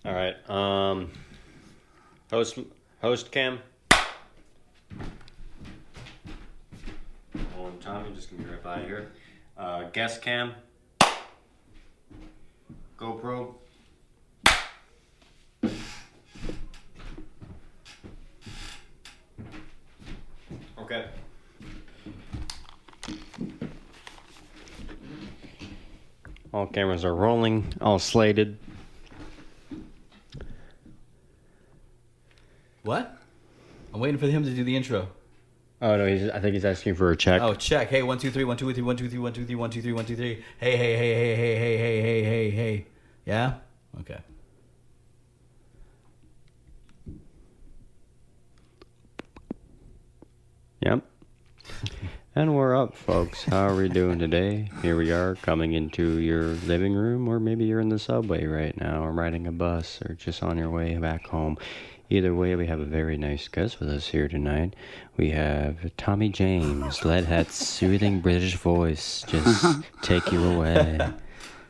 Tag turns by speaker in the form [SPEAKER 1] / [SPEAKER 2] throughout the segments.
[SPEAKER 1] All right. Host cam. Hold on, Tommy. Just gonna be right by here. Guest cam. GoPro. Okay. All cameras are rolling. All slated.
[SPEAKER 2] What? I'm waiting for him to do the intro.
[SPEAKER 1] Oh no, I think he's asking for a check.
[SPEAKER 2] Oh, check. Hey, 1 2 3 1 2 3 1 2 3 1 2 3 1 2 3 1 2 3. Hey, hey, hey, hey, hey, hey, hey, hey, hey, hey. Yeah? Okay.
[SPEAKER 1] Yep. And we're up, folks. How are we doing today? Here we are, coming into your living room, or maybe you're in the subway right now, or riding a bus, or just on your way back home. Either way, we have a very nice guest with us here tonight. We have Tommy James. Let that soothing British voice just take you away.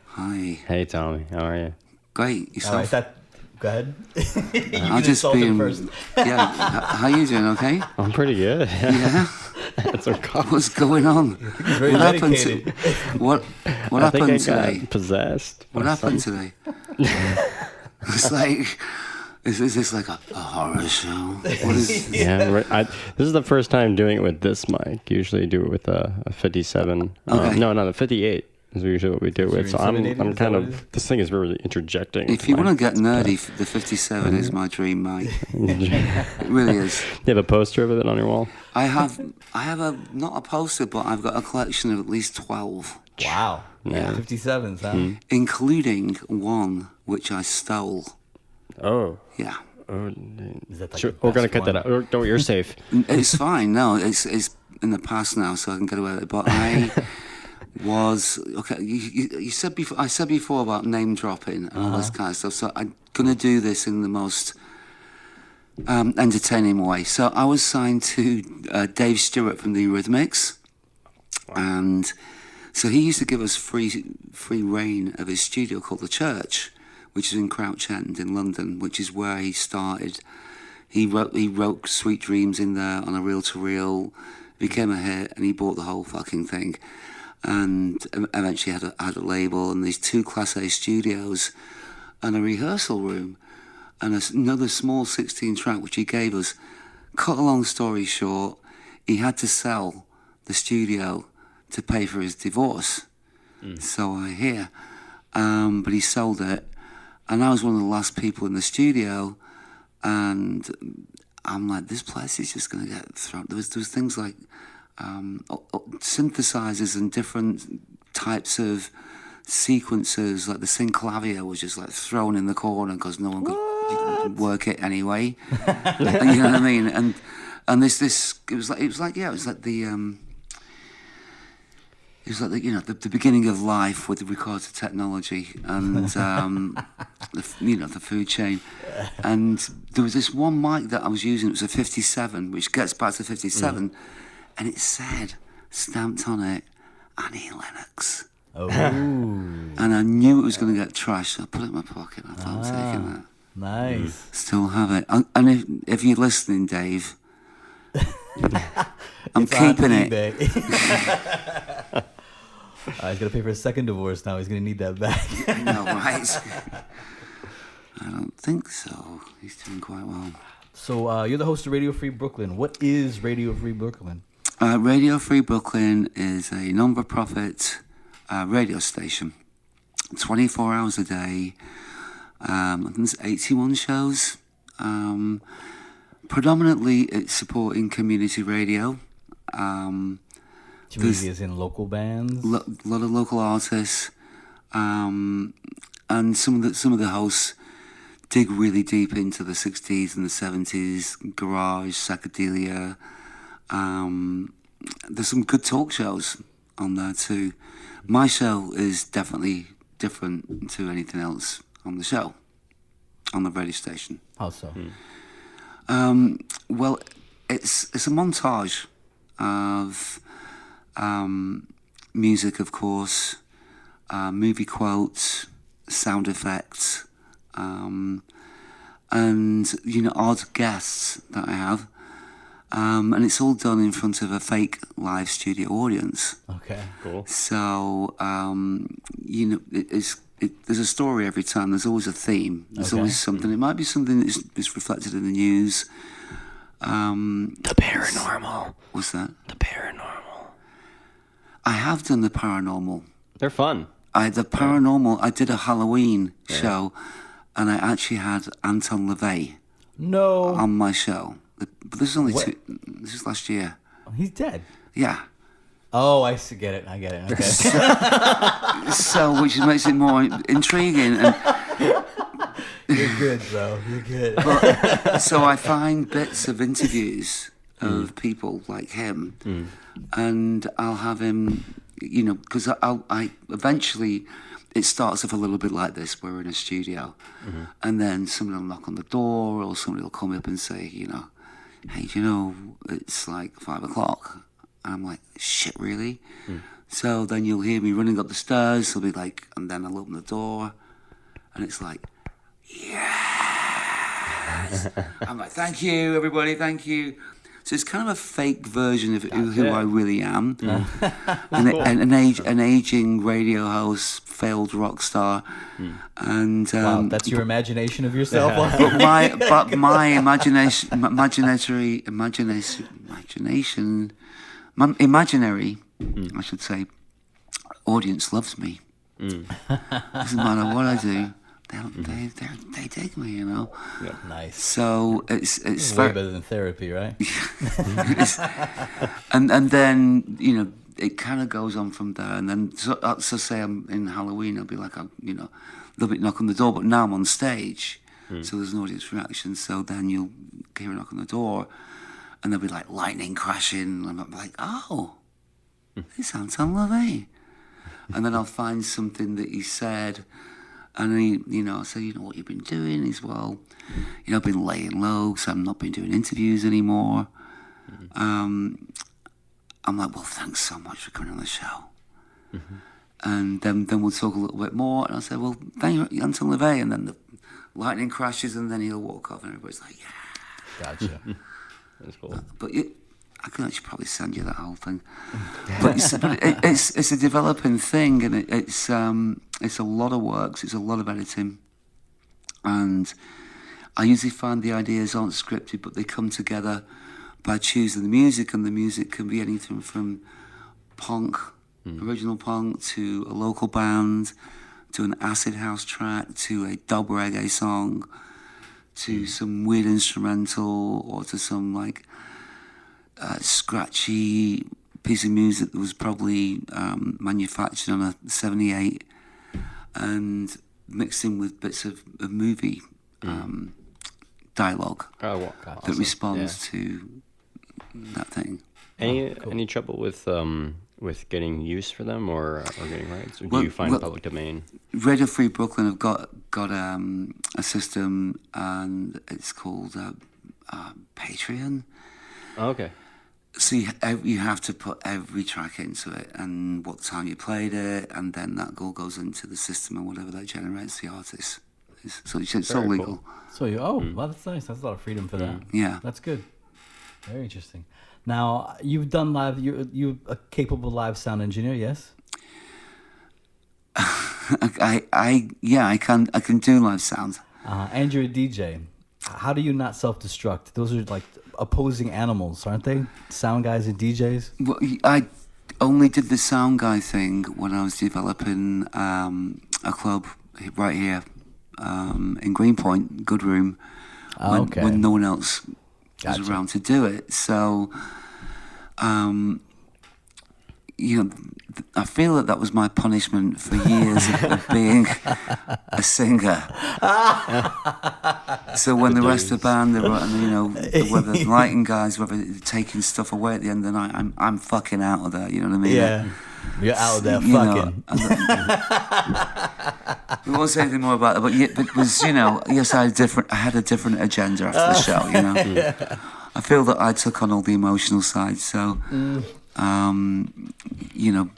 [SPEAKER 3] Hi.
[SPEAKER 1] Hey, Tommy. How are you?
[SPEAKER 3] Great. Yourself?
[SPEAKER 2] All right, go ahead.
[SPEAKER 3] I'll just be
[SPEAKER 2] first.
[SPEAKER 3] Yeah. How you doing? Okay.
[SPEAKER 1] I'm pretty good.
[SPEAKER 3] Yeah.
[SPEAKER 1] That's some coffee.
[SPEAKER 3] What's going on?
[SPEAKER 2] Very
[SPEAKER 3] What happened
[SPEAKER 2] medicated.
[SPEAKER 3] to what
[SPEAKER 1] I think I
[SPEAKER 3] happened today?
[SPEAKER 1] got possessed.
[SPEAKER 3] What
[SPEAKER 1] by
[SPEAKER 3] happened
[SPEAKER 1] something.
[SPEAKER 3] today? It's like, is this like a horror show? What is?
[SPEAKER 1] Yeah, this is the first time doing it with this mic. Usually do it with a 57.
[SPEAKER 3] Okay.
[SPEAKER 1] No, not a 58 is usually what we do it with. So I'm
[SPEAKER 2] intimidated?
[SPEAKER 1] kind
[SPEAKER 2] Is that what it
[SPEAKER 1] of, this thing is really interjecting.
[SPEAKER 3] If you want to get nerdy, the 57 is my dream mic. It really is.
[SPEAKER 1] You have a poster of it on your wall?
[SPEAKER 3] I have a not a poster, but I've got a collection of at least 12,
[SPEAKER 2] Wow.
[SPEAKER 1] Yeah.
[SPEAKER 2] 57s, huh?
[SPEAKER 3] including one which I stole.
[SPEAKER 1] Oh.
[SPEAKER 3] Yeah.
[SPEAKER 2] Is that like
[SPEAKER 1] Sure,
[SPEAKER 2] the
[SPEAKER 1] we're going to
[SPEAKER 2] best
[SPEAKER 1] cut that
[SPEAKER 2] one?
[SPEAKER 1] out. Don't, you're safe.
[SPEAKER 3] It's fine. No, it's in the past now, so I can get away with it. But I was okay. You said before. I said before about name dropping and all this kind of stuff. So I'm gonna do this in the most entertaining way. So I was signed to Dave Stewart from the Eurythmics, and so he used to give us free reign of his studio called The Church, which is in Crouch End in London, which is where he started. He wrote Sweet Dreams in there on a reel-to-reel, became a hit, and he bought the whole fucking thing. And eventually had a label and these 2 Class A studios and a rehearsal room and another small 16 track which he gave us. Cut a long story short, he had to sell the studio to pay for his divorce. So I hear. But he sold it, and I was one of the last people in the studio, and I'm like, this place is just going to get thrown. There was things like synthesizers and different types of sequences, like the synclavier was just like thrown in the corner because no one could work it anyway. You know what I mean? And this it was like the beginning of life with the recorded technology and the food chain. And there was this one mic that I was using. It was a 57, which gets back to 57, and it said stamped on it Annie Lennox.
[SPEAKER 2] Oh.
[SPEAKER 3] And I knew it was going to get trashed, so I put it in my pocket. I thought, I'm taking that.
[SPEAKER 2] Nice.
[SPEAKER 3] Still have it. And if you're listening, Dave, I'm keeping it.
[SPEAKER 2] He's going to pay for a second divorce now. He's going to need that back.
[SPEAKER 3] No, right? I don't think so. He's doing quite well.
[SPEAKER 2] So you're the host of Radio Free Brooklyn. What is Radio Free Brooklyn?
[SPEAKER 3] Radio Free Brooklyn is a non-for-profit radio station. 24 hours a day. I think there's 81 shows. Predominantly, it's supporting community radio.
[SPEAKER 2] Community is in local bands?
[SPEAKER 3] A lot of local artists. And some of the hosts dig really deep into the 60s and the 70s, garage, psychedelia. There's some good talk shows on there too. My show is definitely different to anything else on the show, on the radio station.
[SPEAKER 2] How so?
[SPEAKER 3] Well, it's a montage of music, of course, movie quotes, sound effects, and odd guests that I have, and it's all done in front of a fake live studio audience.
[SPEAKER 2] Okay.
[SPEAKER 1] Cool.
[SPEAKER 3] So there's a story every time. There's always a theme. There's
[SPEAKER 2] Okay.
[SPEAKER 3] always something. It might be something that's reflected in the news.
[SPEAKER 1] The paranormal.
[SPEAKER 3] What's that?
[SPEAKER 1] The paranormal.
[SPEAKER 3] I have done the paranormal.
[SPEAKER 1] They're fun.
[SPEAKER 3] I did a Halloween show, and I actually had Anton LaVey
[SPEAKER 2] No.
[SPEAKER 3] on my show. But this is only
[SPEAKER 2] What?
[SPEAKER 3] this is last year.
[SPEAKER 2] He's dead.
[SPEAKER 3] Yeah.
[SPEAKER 2] Oh, I see. Get it. I get it. Okay.
[SPEAKER 3] So, which makes it more intriguing. And,
[SPEAKER 2] You're good, bro. You're good.
[SPEAKER 3] so I find bits of interviews of people like him, and I'll have him, because I eventually, it starts off a little bit like this. We're in a studio, and then somebody will knock on the door, or somebody will come up and say, hey, it's like 5 o'clock. And I'm like, shit, really? So then you'll hear me running up the stairs. I'll be like, and then I'll open the door, and it's like, yes. I'm like, thank you, everybody, thank you. So it's kind of a fake version of who I really am. An aging radio host, failed rock star, and
[SPEAKER 2] Wow, that's your imagination of yourself.
[SPEAKER 3] but my imaginary, I should say, audience loves me. Doesn't matter what I do, they dig me,
[SPEAKER 2] Nice.
[SPEAKER 3] So it's
[SPEAKER 2] Way
[SPEAKER 3] very,
[SPEAKER 2] better than therapy, right?
[SPEAKER 3] and then it kind of goes on from there, and then so say I'm in Halloween, I'll be like, they'll be knock on the door, but now I'm on stage, so there's an audience reaction. So then you'll hear a knock on the door, and there'll be like lightning crashing, and I'm like, oh, it's Anton LaVey. And then I'll find something that he said, and I'll say, what you've been doing? He's, well, I've been laying low, so I've not been doing interviews anymore. I'm like, well, thanks so much for coming on the show. And then we'll talk a little bit more, and I'll say, well, thank you, Anton LaVey, and then the lightning crashes, and then he'll walk off, and everybody's like, yeah.
[SPEAKER 2] Gotcha.
[SPEAKER 1] That's cool.
[SPEAKER 3] But I can actually probably send you that whole thing. But it's a developing thing, and it's a lot of work. It's a lot of editing, and I usually find the ideas aren't scripted, but they come together by choosing the music, and the music can be anything from punk, original punk, to a local band, to an acid house track, to a dub reggae song, to some weird instrumental, or to some like scratchy piece of music that was probably manufactured on a 78 and mixed in with bits of movie dialogue that responds to that thing.
[SPEAKER 1] Any trouble with getting use for them or getting rights? Or do you find public domain?
[SPEAKER 3] Radio Free Brooklyn have got a system, and it's called Patreon.
[SPEAKER 1] Oh, okay.
[SPEAKER 3] So you have to put every track into it, and what time you played it, and then that all goes into the system, and whatever that generates the artist. So it's all legal.
[SPEAKER 1] Cool.
[SPEAKER 2] So well, that's nice. That's a lot of freedom for that.
[SPEAKER 3] Yeah.
[SPEAKER 2] That's good. Very interesting. Now, you've done live. You're a capable live sound engineer, yes?
[SPEAKER 3] I can do live sound.
[SPEAKER 2] And you're a DJ. How do you not self-destruct? Those are like opposing animals, aren't they? Sound guys and DJs.
[SPEAKER 3] Well, I only did the sound guy thing when I was developing a club right here in Greenpoint, Good Room, when no one else was around to do it. So, I feel that was my punishment for years of being a singer. So when the rest of the band, whether the lighting guys, whether they're taking stuff away at the end of the night, I'm fucking out of there. You know what I mean?
[SPEAKER 2] Yeah, you're out of there fucking.
[SPEAKER 3] We won't say anything more about that, but it was, yes, I had a different agenda after the show. I feel that I took on all the emotional side, so.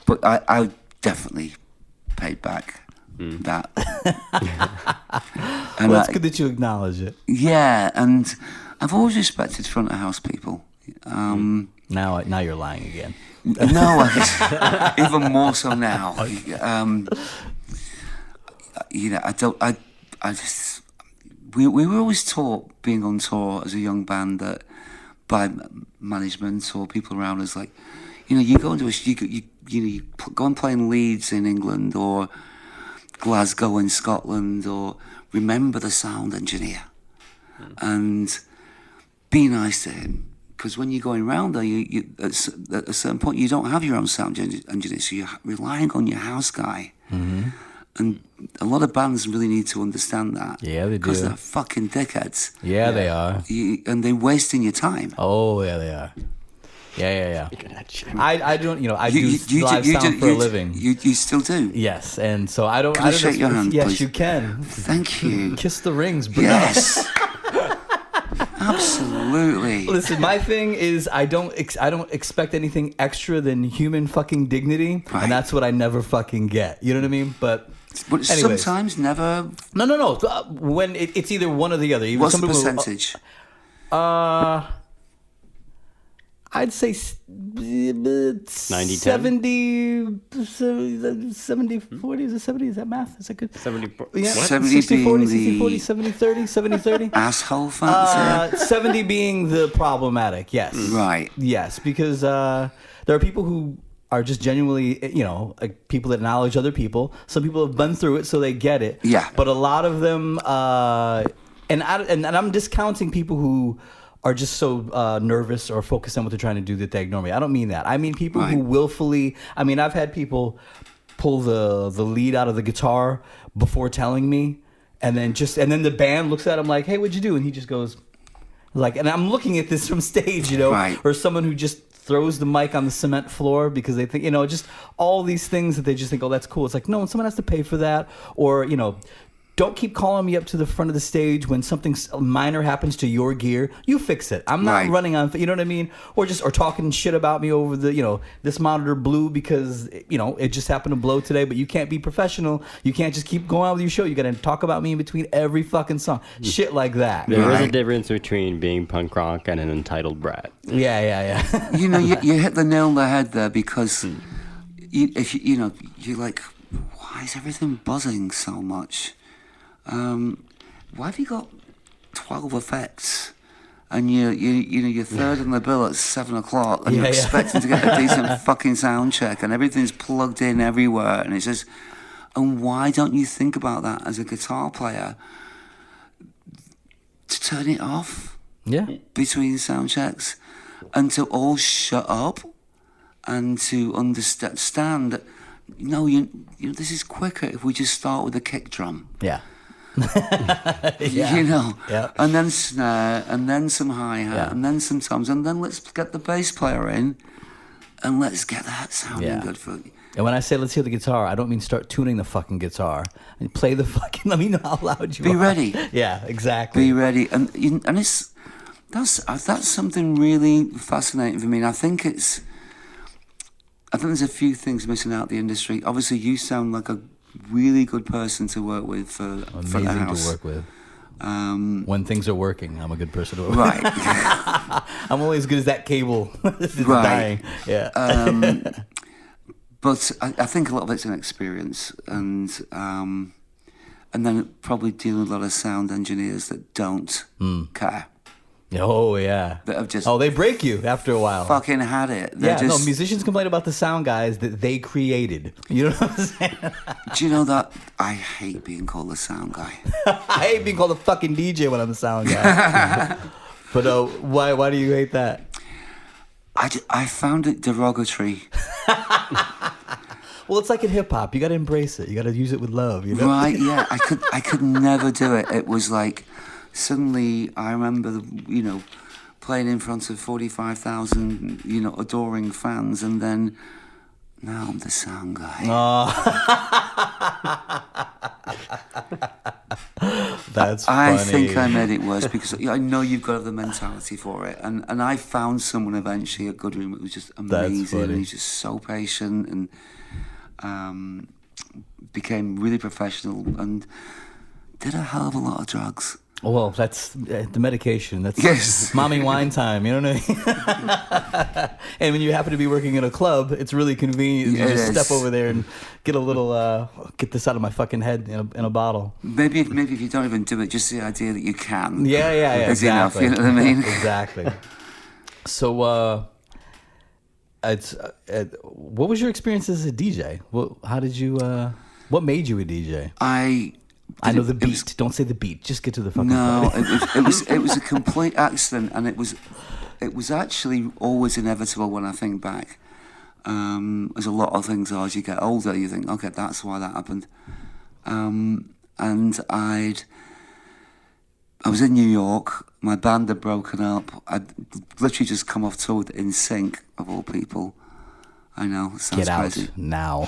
[SPEAKER 3] But I definitely paid back that. And
[SPEAKER 2] Well, it's good that you acknowledge it.
[SPEAKER 3] yeah, and I've always respected front of house people.
[SPEAKER 2] Now you're lying again.
[SPEAKER 3] No, even more so now. We were always taught being on tour as a young band that by management or people around us, like, you go into you go and play in Leeds in England or Glasgow in Scotland, or remember the sound engineer and be nice to him. Because when you're going around there, at a certain point, you don't have your own sound engineer, so you're relying on your house guy. Mm-hmm. And a lot of bands really need to understand that.
[SPEAKER 2] Yeah, they do.
[SPEAKER 3] Because they're fucking dickheads.
[SPEAKER 2] Yeah, they are.
[SPEAKER 3] And they're wasting your time.
[SPEAKER 2] Oh, yeah, they are. Yeah. I don't, I do live sound for a living.
[SPEAKER 3] You still do?
[SPEAKER 2] Yes, and so I don't...
[SPEAKER 3] Can I shake your hand,
[SPEAKER 2] Yes,
[SPEAKER 3] please?
[SPEAKER 2] you can.
[SPEAKER 3] Thank you.
[SPEAKER 2] Kiss the rings, bro.
[SPEAKER 3] Yes. Absolutely.
[SPEAKER 2] Listen, my thing is I don't expect anything extra than human fucking dignity,
[SPEAKER 3] Right.
[SPEAKER 2] and that's what I never fucking get. You know what I mean? But anyways.
[SPEAKER 3] Sometimes never.
[SPEAKER 2] No. When it's either one or the other. Even
[SPEAKER 3] What's the
[SPEAKER 2] somebody will-
[SPEAKER 3] percentage?
[SPEAKER 2] I'd say
[SPEAKER 1] 90-10?
[SPEAKER 2] 70, 40, is it 70? Is that math? Is that good?
[SPEAKER 1] 74.
[SPEAKER 2] Yeah,
[SPEAKER 3] 70
[SPEAKER 2] 60, 40,
[SPEAKER 3] being
[SPEAKER 2] 60, 40,
[SPEAKER 3] the-
[SPEAKER 2] 70, 30, 70, 30.
[SPEAKER 3] Asshole factor?
[SPEAKER 2] 70 being the problematic, yes.
[SPEAKER 3] Right.
[SPEAKER 2] Yes, because there are people who are just genuinely, like people that acknowledge other people. Some people have been through it, so they get it.
[SPEAKER 3] Yeah.
[SPEAKER 2] But a lot of them, and I'm discounting people who are just so nervous or focused on what they're trying to do that they ignore me. I don't mean that. I mean people who willfully. I mean, I've had people pull the lead out of the guitar before telling me, and then the band looks at him like, "Hey, what'd you do?" And he just goes, like, and I'm looking at this from stage,
[SPEAKER 3] Right.
[SPEAKER 2] or someone who just throws the mic on the cement floor because they think, just all these things that they just think, oh, that's cool. It's like, no, someone has to pay for that, or don't keep calling me up to the front of the stage when something minor happens to your gear. You fix it. I'm not
[SPEAKER 3] Right.
[SPEAKER 2] running on, you know what I mean? Or talking shit about me over the, this monitor blew because, it just happened to blow today, but you can't be professional. You can't just keep going on with your show. You got to talk about me in between every fucking song. Shit like that.
[SPEAKER 1] There is a
[SPEAKER 3] Right.
[SPEAKER 1] difference between being punk rock and an entitled brat.
[SPEAKER 2] Yeah.
[SPEAKER 3] You hit the nail on the head there because you're like, why is everything buzzing so much? Why have you got 12 effects and you're third on the bill at 7 o'clock and you're expecting to get a decent fucking sound check and everything's plugged in everywhere and it's just, and why don't you think about that as a guitar player to turn it off
[SPEAKER 2] Yeah.
[SPEAKER 3] between sound checks and to all shut up and to understand that this is quicker if we just start with a kick drum.
[SPEAKER 2] Yeah.
[SPEAKER 3] Yeah. And then snare, and then some hi-hat, and then some toms, and then let's get the bass player in, and let's get that sounding good for you.
[SPEAKER 2] And when I say let's hear the guitar, I don't mean start tuning the fucking guitar. And play the fucking. Let me know how loud you are.
[SPEAKER 3] Be ready.
[SPEAKER 2] Yeah, exactly.
[SPEAKER 3] Be ready, and that's something really fascinating for me. And I think there's a few things missing out the industry. Obviously, you sound like a really good person to work with for the
[SPEAKER 2] Amazing
[SPEAKER 3] house.
[SPEAKER 2] to work with. When things are working, I'm a good person to work with.
[SPEAKER 3] Right.
[SPEAKER 2] I'm only as good as that cable. This is
[SPEAKER 3] Right.
[SPEAKER 2] dying. Yeah.
[SPEAKER 3] But I think a lot of it's an experience, and then probably dealing with a lot of sound engineers that don't care.
[SPEAKER 2] Oh, yeah.
[SPEAKER 3] That have just
[SPEAKER 2] they break you after a while.
[SPEAKER 3] fucking had it. They're
[SPEAKER 2] Yeah,
[SPEAKER 3] just,
[SPEAKER 2] musicians complain about the sound guys that they created. You know what I'm saying?
[SPEAKER 3] Do you know that I hate being called a sound guy?
[SPEAKER 2] I hate being called a fucking DJ when I'm the sound guy. But why do you hate that?
[SPEAKER 3] I found it derogatory.
[SPEAKER 2] Well, it's like in hip hop. You got to embrace it. You got to use it with love. You know?
[SPEAKER 3] Right? Yeah. I could never do it. It was like suddenly I remember playing in front of 45,000 adoring fans, and then now I'm the sound guy.
[SPEAKER 2] That's funny.
[SPEAKER 3] I think I made it worse because I know you've got the mentality for it, and I found someone eventually at Goodroom that was just amazing.
[SPEAKER 2] funny.
[SPEAKER 3] And he's just so patient and became really professional and did a hell of a lot of drugs.
[SPEAKER 2] Well, that's the medication. That's
[SPEAKER 3] Yes.
[SPEAKER 2] mommy wine time. You know what I mean? And when you happen to be working in a club, it's really convenient. You
[SPEAKER 3] It
[SPEAKER 2] just
[SPEAKER 3] is.
[SPEAKER 2] step over there and get a little, get this out of my fucking head in a bottle.
[SPEAKER 3] Maybe if you don't even do it, just the idea that you can.
[SPEAKER 2] Yeah,
[SPEAKER 3] is enough.
[SPEAKER 2] exactly.
[SPEAKER 3] You know what I mean?
[SPEAKER 2] Exactly. So, what was your experience as a DJ? How did you? What made you a DJ? I know the beat. Don't say the beat. Just get to the fucking
[SPEAKER 3] No,
[SPEAKER 2] point.
[SPEAKER 3] it was a complete accident, and it was actually always inevitable when I think back. There's a lot of things as you get older, you think, okay, that's why that happened. And I was in New York. My band had broken up. I'd literally just come off tour with NSYNC, of all people. I know, it sounds
[SPEAKER 2] Get out
[SPEAKER 3] crazy.
[SPEAKER 2] now.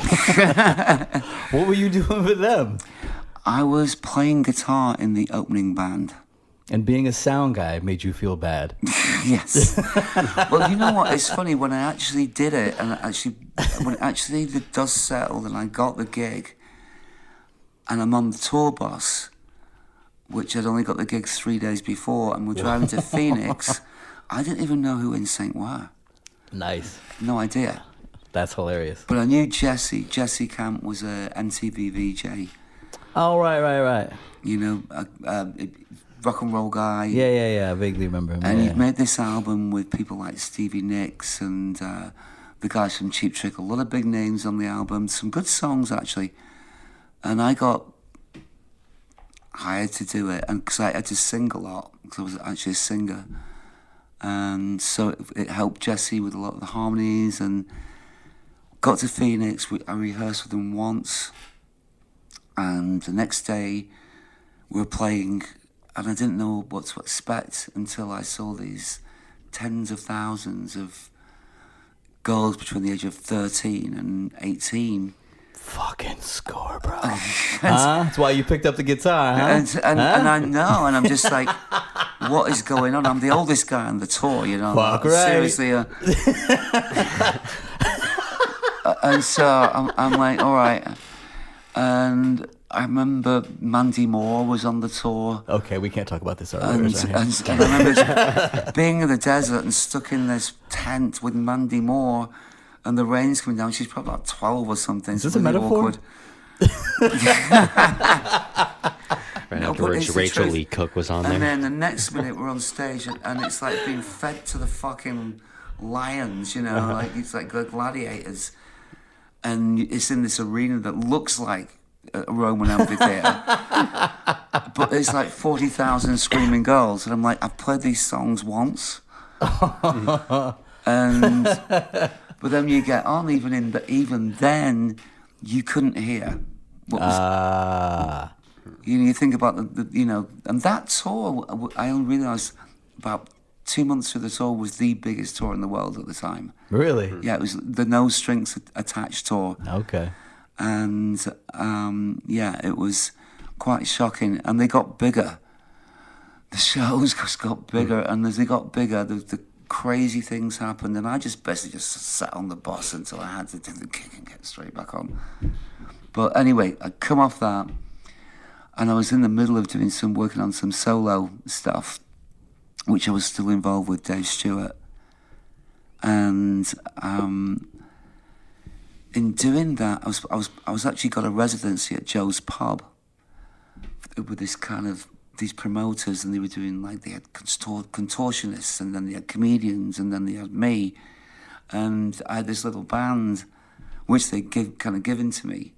[SPEAKER 2] What were you doing with them?
[SPEAKER 3] I was playing guitar in the opening band.
[SPEAKER 2] And being a sound guy made you feel bad.
[SPEAKER 3] Yes. Well, you know what? It's funny when I actually did it, and when the dust settled, and I got the gig, and I'm on the tour bus, which I'd only got the gig 3 days before, and we're driving to Phoenix. I didn't even know who NSYNC were.
[SPEAKER 2] Nice.
[SPEAKER 3] No idea.
[SPEAKER 2] That's hilarious.
[SPEAKER 3] But I knew Jesse. Jesse Camp was a MTV VJ.
[SPEAKER 2] Oh, right.
[SPEAKER 3] You know, a rock and roll guy.
[SPEAKER 2] Yeah. I vaguely remember him.
[SPEAKER 3] And
[SPEAKER 2] yeah.
[SPEAKER 3] he'd made this album with people like Stevie Nicks and the guys from Cheap Trick. A lot of big names on the album. Some good songs, actually. And I got hired to do it, and because I had to sing a lot, because I was actually a singer. And so it helped Jesse with a lot of the harmonies, and got to Phoenix. I rehearsed with them once. And the next day, we were playing, and I didn't know what to expect until I saw these tens of thousands of girls between the age of 13 and 18.
[SPEAKER 2] Fucking score, bro. That's why you picked up the guitar, huh?
[SPEAKER 3] And I know, and I'm just like, what is going on? I'm the oldest guy on the tour, you know.
[SPEAKER 2] Fuck right.
[SPEAKER 3] Seriously. And so I'm like, all right. And I remember Mandy Moore was on the tour.
[SPEAKER 2] Okay, we can't talk about this earlier.
[SPEAKER 3] And I remember being in the desert and stuck in this tent with Mandy Moore, and the rain's coming down. She's probably like 12 or something.
[SPEAKER 2] Is this
[SPEAKER 3] really
[SPEAKER 2] a metaphor?
[SPEAKER 3] Awkward.
[SPEAKER 1] Right
[SPEAKER 3] No, but
[SPEAKER 1] afterwards,
[SPEAKER 3] it's the
[SPEAKER 1] Rachel
[SPEAKER 3] truth.
[SPEAKER 1] Lee Cook was on
[SPEAKER 3] And
[SPEAKER 1] there.
[SPEAKER 3] then the next minute we're on stage, and it's like being fed to the fucking lions, you know, like it's like the gladiators. And it's in this arena that looks like a Roman amphitheater, but it's like 40,000 screaming girls, and I'm like, I've played these songs once, and but then you get on, even then, you couldn't hear what was. You think about the and that tour, I only realised about 2 months through the tour was the biggest tour in the world at the time.
[SPEAKER 2] Really?
[SPEAKER 3] Yeah, it was the No Strings Attached tour.
[SPEAKER 2] Okay.
[SPEAKER 3] And it was quite shocking. And they got bigger. The shows just got bigger, and as they got bigger, the crazy things happened. And I just basically just sat on the bus until I had to do the gig and get straight back on. But anyway, I come off that, and I was in the middle of working on some solo stuff, which I was still involved with Dave Stewart. And in doing that, I was actually got a residency at Joe's Pub with these promoters, and they were doing they had contortionists, and then they had comedians, and then they had me, and I had this little band, which they given to me.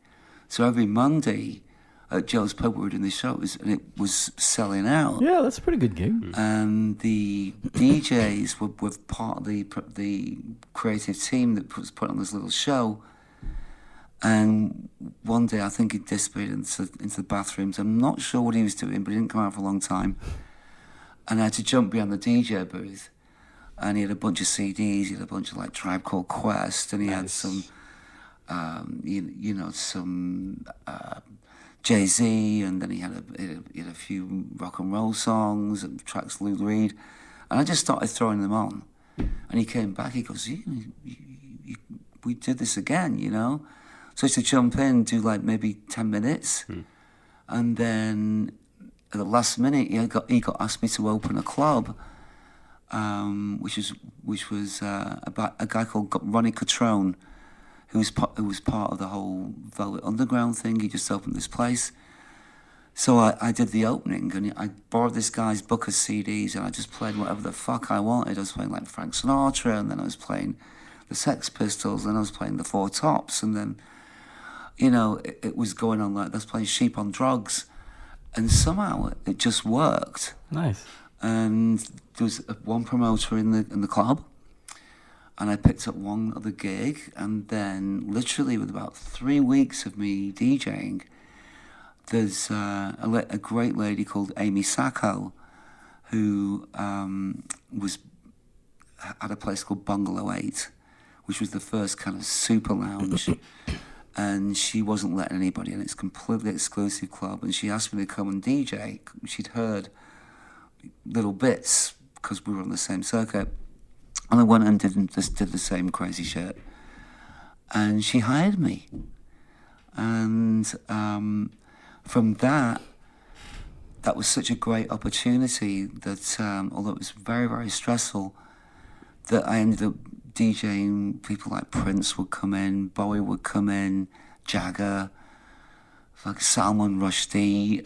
[SPEAKER 3] So every Monday at Joe's Pub, we were doing this show, and it was selling out.
[SPEAKER 2] Yeah, that's a pretty good gig.
[SPEAKER 3] And the DJs were part of the creative team that was putting on this little show. And one day, I think he dissipated into the bathrooms. I'm not sure what he was doing, but he didn't come out for a long time. And I had to jump behind the DJ booth. And he had a bunch of CDs. He had a bunch of Tribe Called Quest, and he had some, some Jay-Z, and then he had a few rock and roll songs and tracks Lou Reed. And I just started throwing them on. And he came back. He goes, "We did this again, you know." So I used to jump in, do maybe 10 minutes, and then at the last minute, he got asked me to open a club, which was about a guy called Ronnie Catrone, who was part of the whole Velvet Underground thing. He just opened this place. So I did the opening, and I borrowed this guy's book of CDs, and I just played whatever the fuck I wanted. I was playing like Frank Sinatra, and then I was playing the Sex Pistols, and I was playing the Four Tops, and then, it was going on like I was playing Sheep on Drugs, and somehow it just worked.
[SPEAKER 2] Nice.
[SPEAKER 3] And there was one promoter in the club, and I picked up one other gig, and then literally with about 3 weeks of me DJing, there's a great lady called Amy Sacco, who had a place called Bungalow 8, which was the first kind of super lounge, and she wasn't letting anybody in. It's a completely exclusive club, and she asked me to come and DJ. She'd heard little bits because we were on the same circuit, and I went and did the same crazy shit, and she hired me, and from that was such a great opportunity that although it was very, very stressful, that I ended up DJing. People like Prince would come in, Bowie would come in, Jagger, like Salman Rushdie,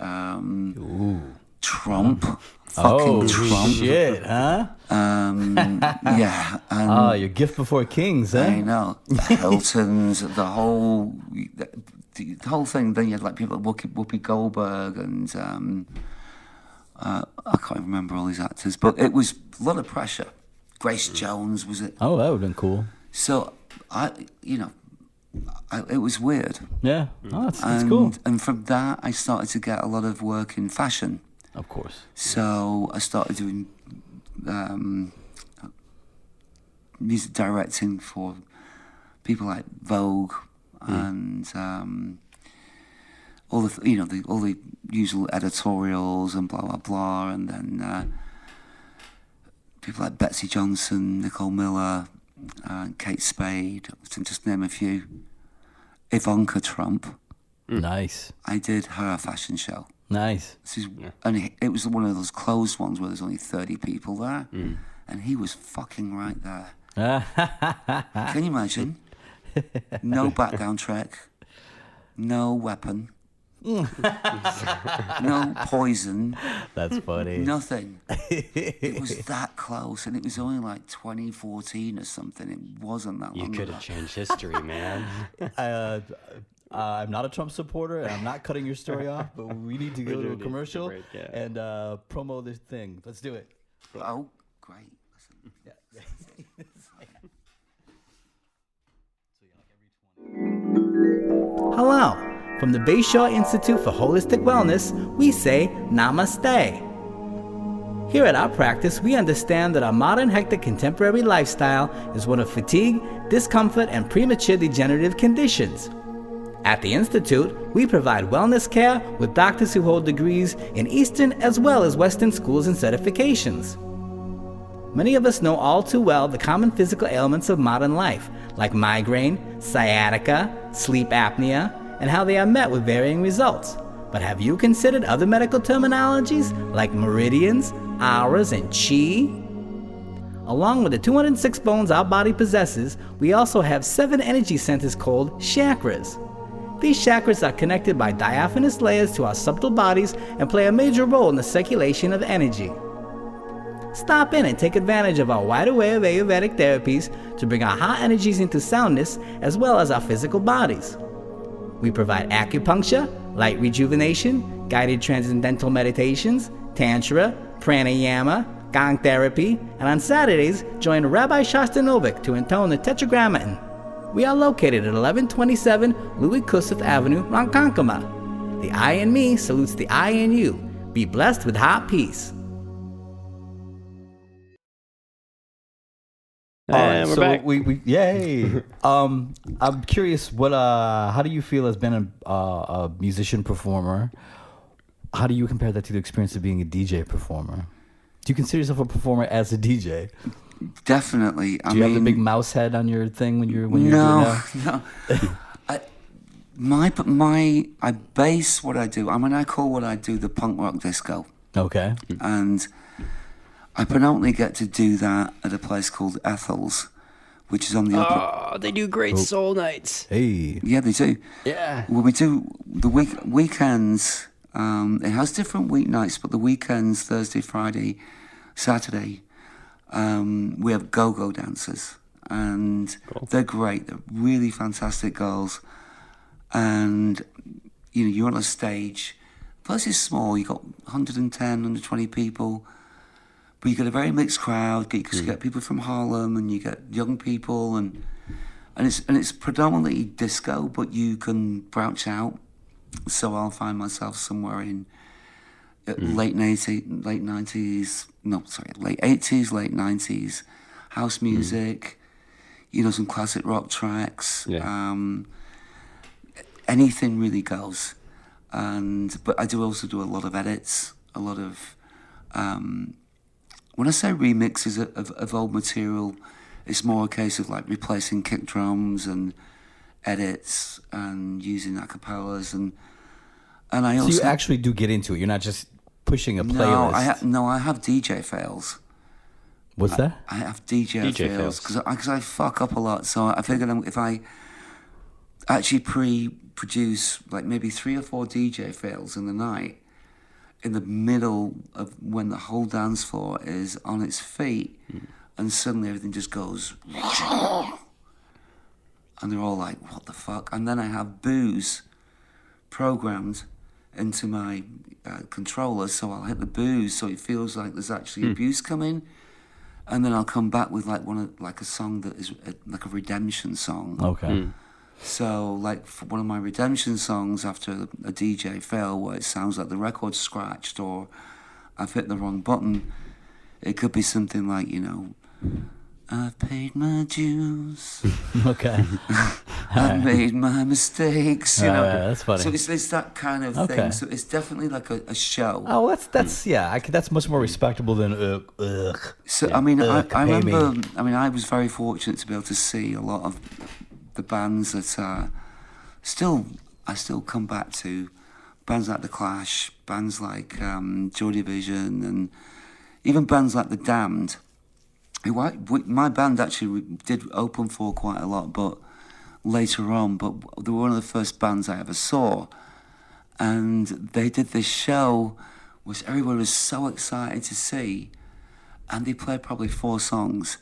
[SPEAKER 3] Trump. Fucking Trump.
[SPEAKER 2] Shit, huh?
[SPEAKER 3] Yeah. And
[SPEAKER 2] your gift before kings, eh?
[SPEAKER 3] I know. The Hiltons, the whole thing. Then you had like people like Whoopi Goldberg and I can't remember all these actors, but it was a lot of pressure. Grace Jones was it?
[SPEAKER 2] Oh, that would have been cool.
[SPEAKER 3] So it was weird.
[SPEAKER 2] Yeah, that's cool.
[SPEAKER 3] And from that, I started to get a lot of work in fashion.
[SPEAKER 2] Of course.
[SPEAKER 3] So I started doing music directing for people like Vogue and all the usual editorials and blah blah blah, and then people like Betsy Johnson, Nicole Miller, Kate Spade, to just name a few. Ivanka Trump.
[SPEAKER 2] Nice.
[SPEAKER 3] I did her fashion show.
[SPEAKER 2] Nice.
[SPEAKER 3] And it was one of those closed ones where there's only 30 people there, and he was fucking right there. Can you imagine? No background track, no weapon, no poison.
[SPEAKER 2] That's funny.
[SPEAKER 3] Nothing. It was that close, and it was only like 2014 or something. It wasn't that long
[SPEAKER 1] You could
[SPEAKER 3] ago.
[SPEAKER 1] have changed history, man.
[SPEAKER 2] I'm not a Trump supporter, and I'm not cutting your story off, but we need to go to a
[SPEAKER 1] need to
[SPEAKER 2] commercial
[SPEAKER 1] break, yeah.
[SPEAKER 2] and promo this thing. Let's do it.
[SPEAKER 3] Oh, great. Listen.
[SPEAKER 2] Yeah. Hello. From the Bayshore Institute for Holistic Wellness, we say Namaste. Here at our practice, we understand that our modern hectic contemporary lifestyle is one of fatigue, discomfort, and premature degenerative conditions. At the Institute, we provide wellness care with doctors who hold degrees in Eastern as well as Western schools and certifications. Many of us know all too well the common physical ailments of modern life, like migraine, sciatica, sleep apnea, and how they are met with varying results. But have you considered other medical terminologies like meridians, auras, and chi? Along with the 206 bones our body possesses, we also have 7 energy centers called chakras. These chakras are connected by diaphanous layers to our subtle bodies and play a major role in the circulation of energy. Stop in and take advantage of our wide array of Ayurvedic therapies to bring our high energies into soundness as well as our physical bodies. We provide acupuncture, light rejuvenation, guided transcendental meditations, tantra, pranayama, gong therapy, and on Saturdays, join Rabbi Shostanovic to intone the Tetragrammaton. We are located at 1127 Louis Kossuth Avenue, Ronkonkoma. The I in me salutes the I in you. Be blessed with hot peace.
[SPEAKER 1] And we're back.
[SPEAKER 2] We yay. I'm curious, how do you feel as being a musician performer? How do you compare that to the experience of being a DJ performer? Do you consider yourself a performer as a DJ?
[SPEAKER 3] Definitely.
[SPEAKER 2] Do you have the big mouse head on your thing when you're doing that?
[SPEAKER 3] No. I base what I do. I mean, I call what I do the punk rock disco,
[SPEAKER 2] Okay.
[SPEAKER 3] and I predominantly get to do that at a place called Ethel's, which is on the upper.
[SPEAKER 1] Oh, they do great soul nights.
[SPEAKER 2] Hey.
[SPEAKER 3] Yeah, they do.
[SPEAKER 1] Yeah.
[SPEAKER 3] Well, we do the weekends. It has different weeknights, but the weekends, Thursday, Friday, Saturday, we have go-go dancers, and they're great. They're really fantastic girls, and you're on a stage. The place is small. You got 110, 120 people, but you get a very mixed crowd because you get people from Harlem and you get young people, and it's predominantly disco, but you can branch out. So I'll find myself somewhere in late 80s, late 80s, late 90s, house music, some classic rock tracks.
[SPEAKER 1] Yeah.
[SPEAKER 3] Anything really goes. But I do also do a lot of edits, a lot of, when I say remixes of old material, it's more a case of like replacing kick drums and edits and using acapellas and I also.
[SPEAKER 2] So you actually do get into it. You're not just pushing a playlist.
[SPEAKER 3] I have DJ fails.
[SPEAKER 2] What's that?
[SPEAKER 3] I have DJ fails because I fuck up a lot. So I figured if I actually pre-produce like maybe 3 or 4 DJ fails in the night, in the middle of when the whole dance floor is on its feet, and suddenly everything just goes, and they're all like, "What the fuck?" And then I have booze programmed into my controller, so I'll hit the booze, so it feels like there's actually abuse coming, and then I'll come back with like a song that is like a redemption song.
[SPEAKER 2] Okay.
[SPEAKER 3] So like for one of my redemption songs after a DJ fail where it sounds like the record's scratched or I've hit the wrong button, it could be something like, I've paid my dues.
[SPEAKER 2] Okay.
[SPEAKER 3] I've made my mistakes,
[SPEAKER 2] that's funny.
[SPEAKER 3] So it's that kind of thing. So it's definitely like a show.
[SPEAKER 2] Oh, that's yeah. That's much more respectable than ugh.
[SPEAKER 3] So I mean, I remember. I mean, I was very fortunate to be able to see a lot of the bands that I still come back to, bands like The Clash, bands like Joy Division, and even bands like The Damned. My band actually did open for quite a lot, but later on. But they were one of the first bands I ever saw, and they did this show, which everyone was so excited to see, and they played probably 4 songs.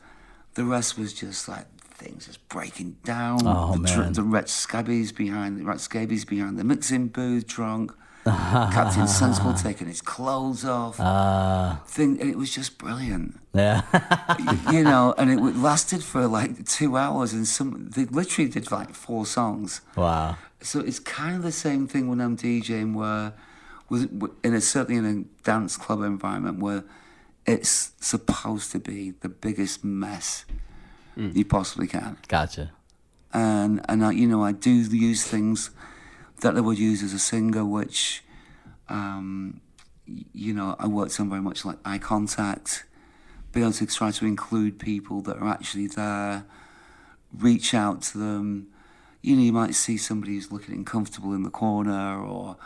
[SPEAKER 3] The rest was just like things just breaking down.
[SPEAKER 2] Oh, man.
[SPEAKER 3] The rat scabies behind the mixing booth, drunk. Captain Sensible taking his clothes off. And it was just brilliant.
[SPEAKER 2] Yeah.
[SPEAKER 3] And it lasted for like 2 hours, and they literally did like 4 songs.
[SPEAKER 2] Wow.
[SPEAKER 3] So it's kind of the same thing when I'm DJing, where certainly in a dance club environment where it's supposed to be the biggest mess you possibly can.
[SPEAKER 2] Gotcha.
[SPEAKER 3] And I do use things that I would use as a singer, which, I worked on very much like eye contact, be able to try to include people that are actually there, reach out to them. You might see somebody who's looking uncomfortable in the corner, or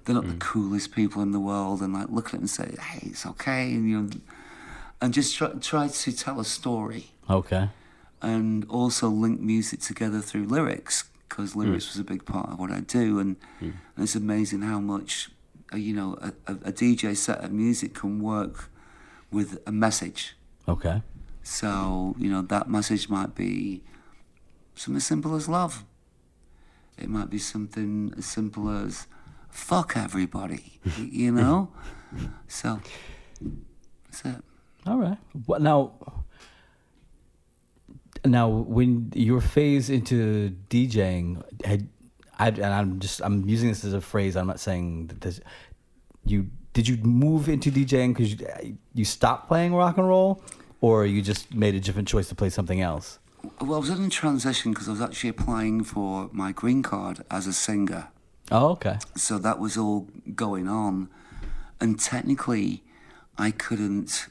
[SPEAKER 3] they're not the coolest people in the world, and like look at them and say, "Hey, it's okay," and just try to tell a story.
[SPEAKER 2] Okay.
[SPEAKER 3] And also link music together through lyrics, because lyrics was a big part of what I do, and it's amazing how much a DJ set of music can work with a message.
[SPEAKER 2] Okay.
[SPEAKER 3] So that message might be something as simple as love. It might be something as simple as fuck everybody. So that's it.
[SPEAKER 2] All right. Now, when your phase into DJing, I'm using this as a phrase. I'm not saying that did you move into DJing because you stopped playing rock and roll, or you just made a different choice to play something else?
[SPEAKER 3] Well, I was in transition because I was actually applying for my green card as a singer.
[SPEAKER 2] Oh, okay.
[SPEAKER 3] So that was all going on, and technically, I couldn't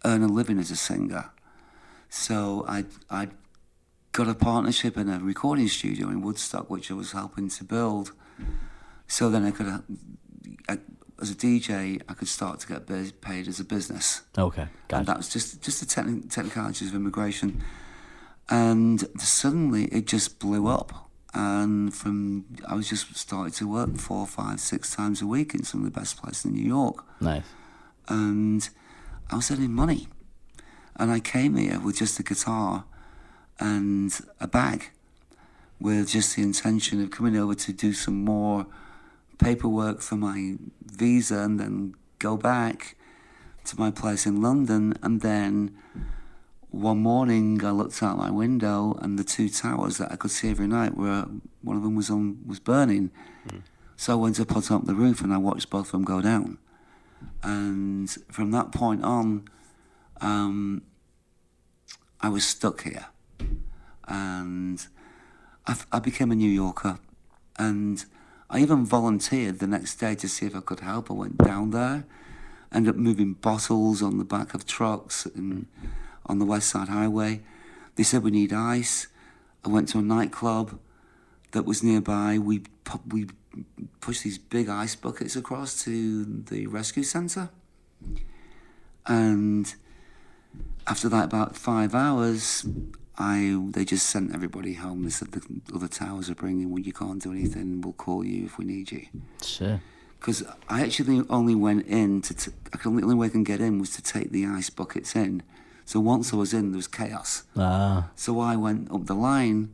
[SPEAKER 3] earn a living as a singer. So I'd got a partnership in a recording studio in Woodstock, which I was helping to build. So then as a DJ, I could start to get paid as a business.
[SPEAKER 2] Okay, gotcha.
[SPEAKER 3] And that was just the technicalities of immigration. And suddenly it just blew up. And I was just starting to work 4, 5, 6 times a week in some of the best places in New York.
[SPEAKER 2] Nice.
[SPEAKER 3] And I was earning money. And I came here with just a guitar and a bag, with just the intention of coming over to do some more paperwork for my visa and then go back to my place in London. And then one morning I looked out my window and the 2 towers that I could see every night one of them was burning. So I went to put up the roof and I watched both of them go down. And from that point on, I was stuck here. And I became a New Yorker, and I even volunteered the next day to see if I could help. I went down there, ended up moving bottles on the back of trucks and on the West Side Highway. They said we need ice. I went to a nightclub that was nearby. We pushed these big ice buckets across to the rescue centre. And after that, about 5 hours, they just sent everybody home. They said the other towers are bringing. Well, you can't do anything. We'll call you if we need you.
[SPEAKER 2] Sure.
[SPEAKER 3] Because I actually only went in the only way I can get in was to take the ice buckets in. So once I was in, there was chaos. So I went up the line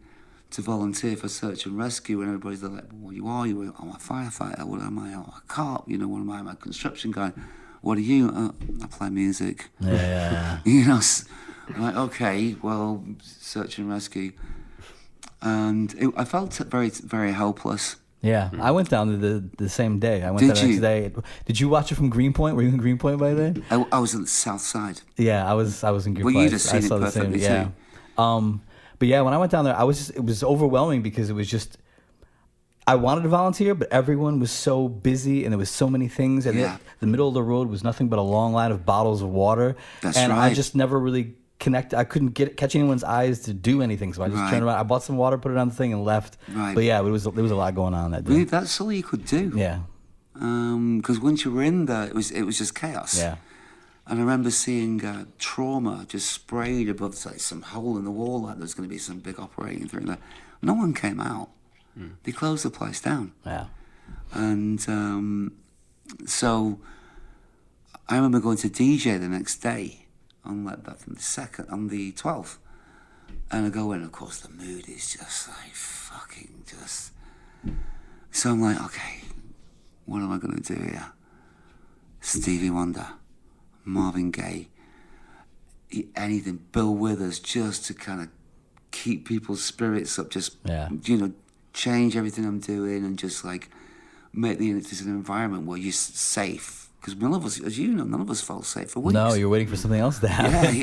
[SPEAKER 3] to volunteer for search and rescue, and everybody's like, "What you are? I'm a firefighter. What am I? Oh, a cop. You know, what am I? I'm a construction guy. What are you? I play music."
[SPEAKER 2] Yeah.
[SPEAKER 3] You know. I'm like, okay, well, search and rescue. And I felt very, very helpless.
[SPEAKER 2] Yeah, I went down the same day. I went there the next day. Did you watch it from Greenpoint? Were you in Greenpoint by then?
[SPEAKER 3] I was on the south side.
[SPEAKER 2] Yeah, I was in Greenpoint.
[SPEAKER 3] Well, you'd have seen
[SPEAKER 2] I saw
[SPEAKER 3] it perfectly
[SPEAKER 2] the same. Yeah. But yeah, when I went down there, it was overwhelming because it was just, I wanted to volunteer, but everyone was so busy and there was so many things. And the middle of the road was nothing but a long line of bottles of water.
[SPEAKER 3] That's
[SPEAKER 2] and
[SPEAKER 3] right.
[SPEAKER 2] I just never really connected. I couldn't catch anyone's eyes to do anything. So I just turned around. I bought some water, put it on the thing, and left.
[SPEAKER 3] Right.
[SPEAKER 2] But yeah, there was a lot going on that day.
[SPEAKER 3] Really, that's all you could do.
[SPEAKER 2] Yeah.
[SPEAKER 3] Because once you were in there, it was just chaos.
[SPEAKER 2] Yeah.
[SPEAKER 3] And I remember seeing trauma just sprayed above some hole in the wall, like there was going to be some big operating thing there. No one came out. They closed the place down.
[SPEAKER 2] Yeah.
[SPEAKER 3] And so I remember going to DJ the next day on the 12th. And I go in, of course, the mood is just like fucking just. So I'm like, okay, what am I going to do here? Stevie Wonder, Marvin Gaye, anything, Bill Withers, just to kind of keep people's spirits up, just, change everything I'm doing and just like make this an environment where you're safe. Because none of us, as you know, none of us felt safe for weeks.
[SPEAKER 2] No, you're waiting for something else to happen.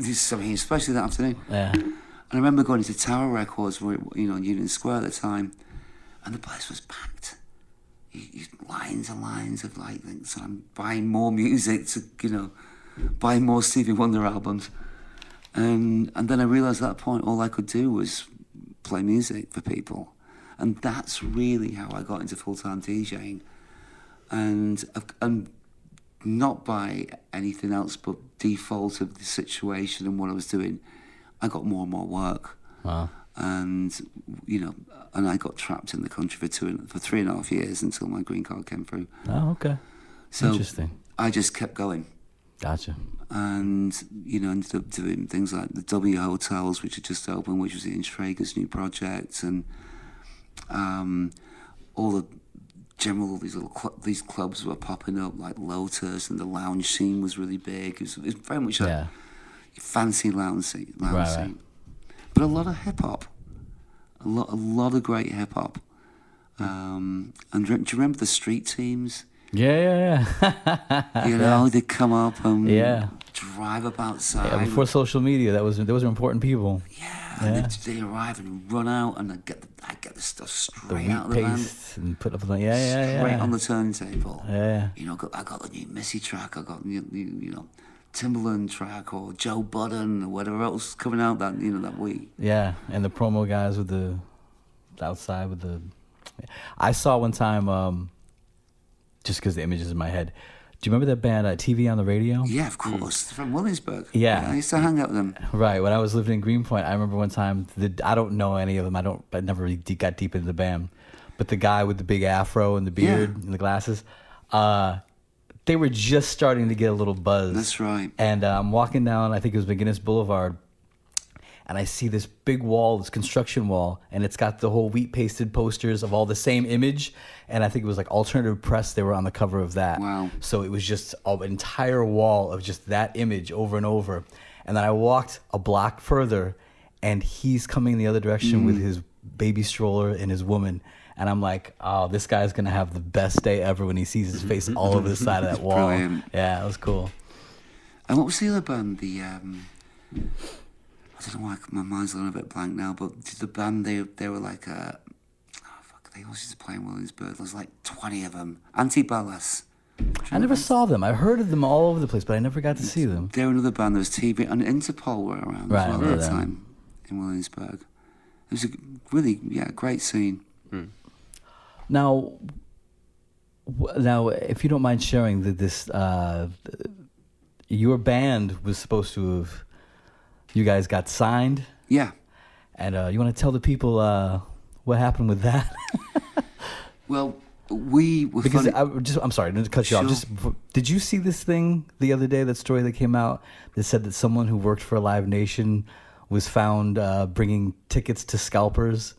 [SPEAKER 3] Especially that afternoon.
[SPEAKER 2] Yeah.
[SPEAKER 3] And I remember going to Tower Records, in Union Square at the time, and the place was packed. Lines and lines of so I'm buying more music to, buying more Stevie Wonder albums. And then I realised at that point all I could do was play music for people. And that's really how I got into full-time DJing. And not by anything else but default of the situation and what I was doing, I got more and more work.
[SPEAKER 2] Wow.
[SPEAKER 3] And, and I got trapped in the country for 3.5 years until my green card came through.
[SPEAKER 2] Oh, okay.
[SPEAKER 3] So
[SPEAKER 2] interesting.
[SPEAKER 3] I just kept going.
[SPEAKER 2] Gotcha.
[SPEAKER 3] And, ended up doing things like the W Hotels, which had just opened, which was Ian Schrager's new project, and all the general, these clubs were popping up, like Lotus, and the lounge scene was really big. It was very much a fancy lounge scene.
[SPEAKER 2] Right.
[SPEAKER 3] But a lot of hip-hop. A lot of great hip-hop. And do you remember the street teams?
[SPEAKER 2] Yeah.
[SPEAKER 3] They'd come up and drive up outside.
[SPEAKER 2] Yeah, before social media, those were important people.
[SPEAKER 3] Yeah. They arrive and run out, and I get the stuff straight out of the van.
[SPEAKER 2] And put up
[SPEAKER 3] straight on the turntable.
[SPEAKER 2] Yeah.
[SPEAKER 3] I got the new Missy track. I got Timbaland track or Joe Budden or whatever else coming out that week.
[SPEAKER 2] Yeah, and the promo guys with the outside with the. I saw one time, just because the image is in my head. Do you remember that band TV on the Radio?
[SPEAKER 3] Yeah, of course, from Williamsburg.
[SPEAKER 2] Yeah.
[SPEAKER 3] I used to hang out with them.
[SPEAKER 2] Right. When I was living in Greenpoint, I remember one time. I don't know any of them. I never really got deep into the band, but the guy with the big afro and the beard and the glasses, they were just starting to get a little buzz.
[SPEAKER 3] That's right.
[SPEAKER 2] And I'm walking down, I think it was McGinnis Boulevard, and I see this big wall, this construction wall, and it's got the whole wheat pasted posters of all the same image. And I think it was like Alternative Press, they were on the cover of that.
[SPEAKER 3] Wow.
[SPEAKER 2] So it was just an entire wall of just that image over and over. And then I walked a block further, and he's coming the other direction with his baby stroller and his woman. And I'm like, oh, this guy's going to have the best day ever when he sees his face all over the side of that wall.
[SPEAKER 3] Brilliant.
[SPEAKER 2] Yeah, it was cool.
[SPEAKER 3] And what was the other band? I don't know why my mind's going a bit blank now, but the band, they were like they always used to play in Williamsburg. There was like 20 of them. Anti-Ballas.
[SPEAKER 2] I never saw them. I heard of them all over the place, but I never got to see them.
[SPEAKER 3] They were another band. There was TV and Interpol were around as well at the time in Williamsburg. It was a really great scene.
[SPEAKER 2] Now, if you don't mind sharing this, your band was supposed to have. You guys got signed.
[SPEAKER 3] Yeah.
[SPEAKER 2] And you want to tell the people what happened with that?
[SPEAKER 3] Well, we were
[SPEAKER 2] because I'm sorry to cut you off. Just did you see this thing the other day? That story that came out that said that someone who worked for Live Nation was found bringing tickets to scalpers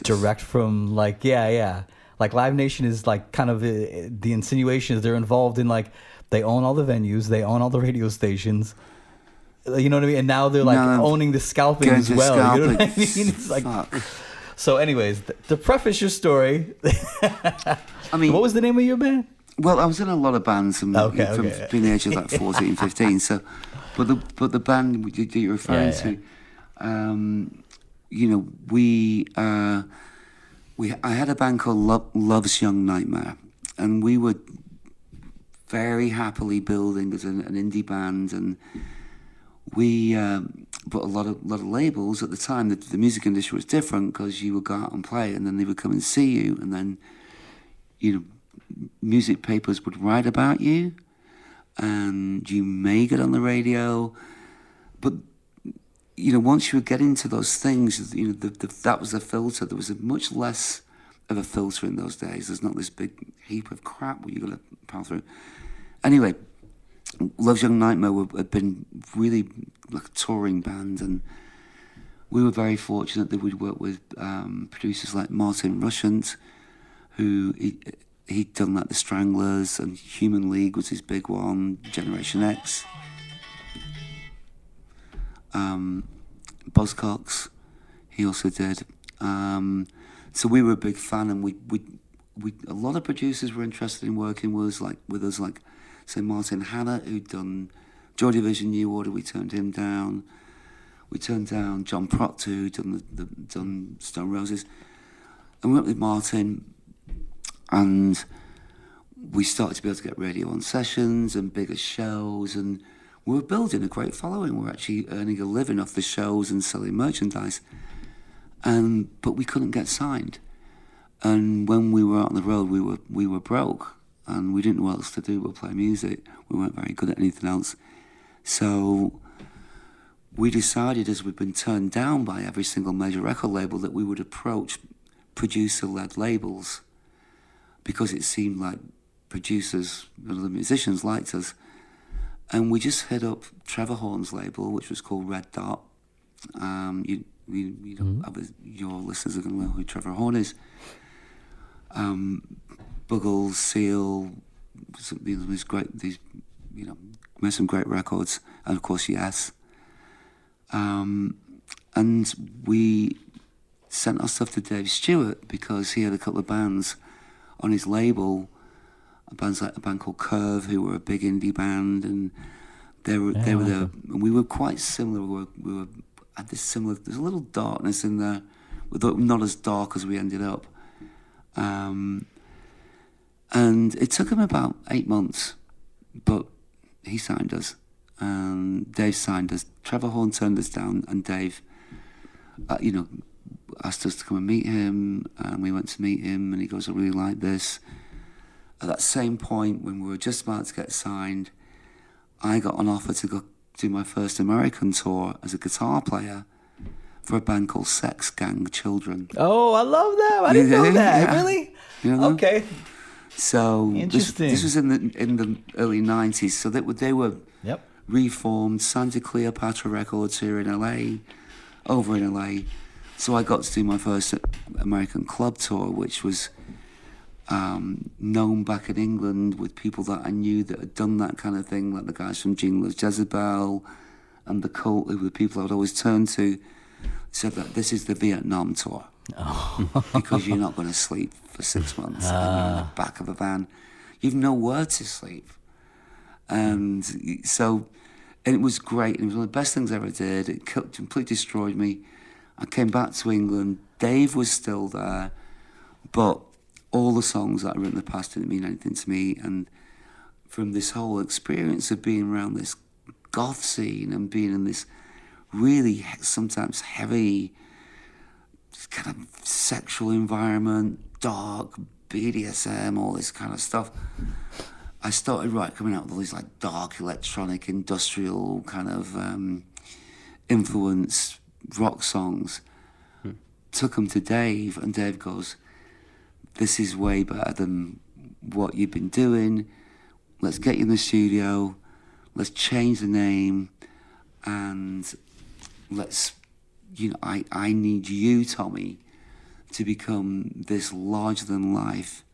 [SPEAKER 2] direct from like Live Nation is like kind of the insinuation is they're involved in like they own all the venues, they own all the radio stations. You know what I mean? And now they're like owning the scalping as well. You know what I mean? It's like, so anyways, to preface your story, I mean, what was the name of your band?
[SPEAKER 3] Well, I was in a lot of bands from between the age of like 14 and 15. So, but the band that you're referring to, I had a band called Love's Young Nightmare, and we were very happily building as an indie band, and we but a lot of labels at the time. The music industry was different because you would go out and play, and then they would come and see you, and then music papers would write about you, and you may get on the radio, but once you would get into those things, that was the filter. There was a much less of a filter in those days. There's not this big heap of crap what you got to power through. Anyway, Love's Young Nightmare had been really like a touring band, and we were very fortunate that we'd work with producers like Martin Rushent, who he'd done like the Stranglers, and Human League was his big one, Generation X. Buzzcocks, he also did. So we were a big fan, and we a lot of producers were interested in working with us, like say Martin Hannah, who'd done Joy Division, New Order. We turned him down. We turned down John Proctor, who'd done Stone Roses, and we went with Martin, and we started to be able to get radio on sessions and bigger shows, and we were building a great following. We were actually earning a living off the shows and selling merchandise, but we couldn't get signed. And when we were out on the road, we were broke, and we didn't know what else to do but play music. We weren't very good at anything else. So we decided, as we'd been turned down by every single major record label, that we would approach producer-led labels, because it seemed like producers, the musicians, liked us. And we just hit up Trevor Horn's label, which was called Red Dot. Your listeners are going to know who Trevor Horn is. Buggles, Seal, made some great records, and of course, Yes. And we sent our stuff to Dave Stewart because he had a couple of bands on his label. A band called Curve, who were a big indie band, and they were there. And we were quite similar. We had this similar. There's a little darkness in there, but not as dark as we ended up. And it took him about 8 months, but he signed us. Dave signed us. Trevor Horn turned us down, and Dave, asked us to come and meet him, and we went to meet him, and he goes, I really like this. At that same point, when we were just about to get signed, I got an offer to go do my first American tour as a guitar player for a band called Sex Gang Children.
[SPEAKER 2] Oh, I love that. I didn't know that.
[SPEAKER 3] Yeah.
[SPEAKER 2] Really?
[SPEAKER 3] You know?
[SPEAKER 2] Okay.
[SPEAKER 3] So
[SPEAKER 2] Interesting.
[SPEAKER 3] This was in the early 90s, so they were
[SPEAKER 2] Yep.
[SPEAKER 3] reformed, signed to Cleopatra Records here in LA, over in LA. So I got to do my first American club tour, which was known back in England with people that I knew that had done that kind of thing, like the guys from Jingler's Jezebel and The Cult, who were the people I would always turn to, said that this is the Vietnam tour. Oh. Because you're not going to sleep for 6 months in the back of a van. You've nowhere to sleep. And so, and it was great. It was one of the best things I ever did. It completely destroyed me. I came back to England. Dave was still there, but all the songs that I'd written in the past didn't mean anything to me. And from this whole experience of being around this goth scene and being in this really sometimes heavy kind of sexual environment, dark, BDSM, all this kind of stuff, I started coming out with all these like dark electronic industrial kind of influence rock songs. Took them to Dave, and Dave goes, this is way better than what you've been doing. Let's get you in the studio, let's change the name, and let's, I need you, Tommy, to become this larger than life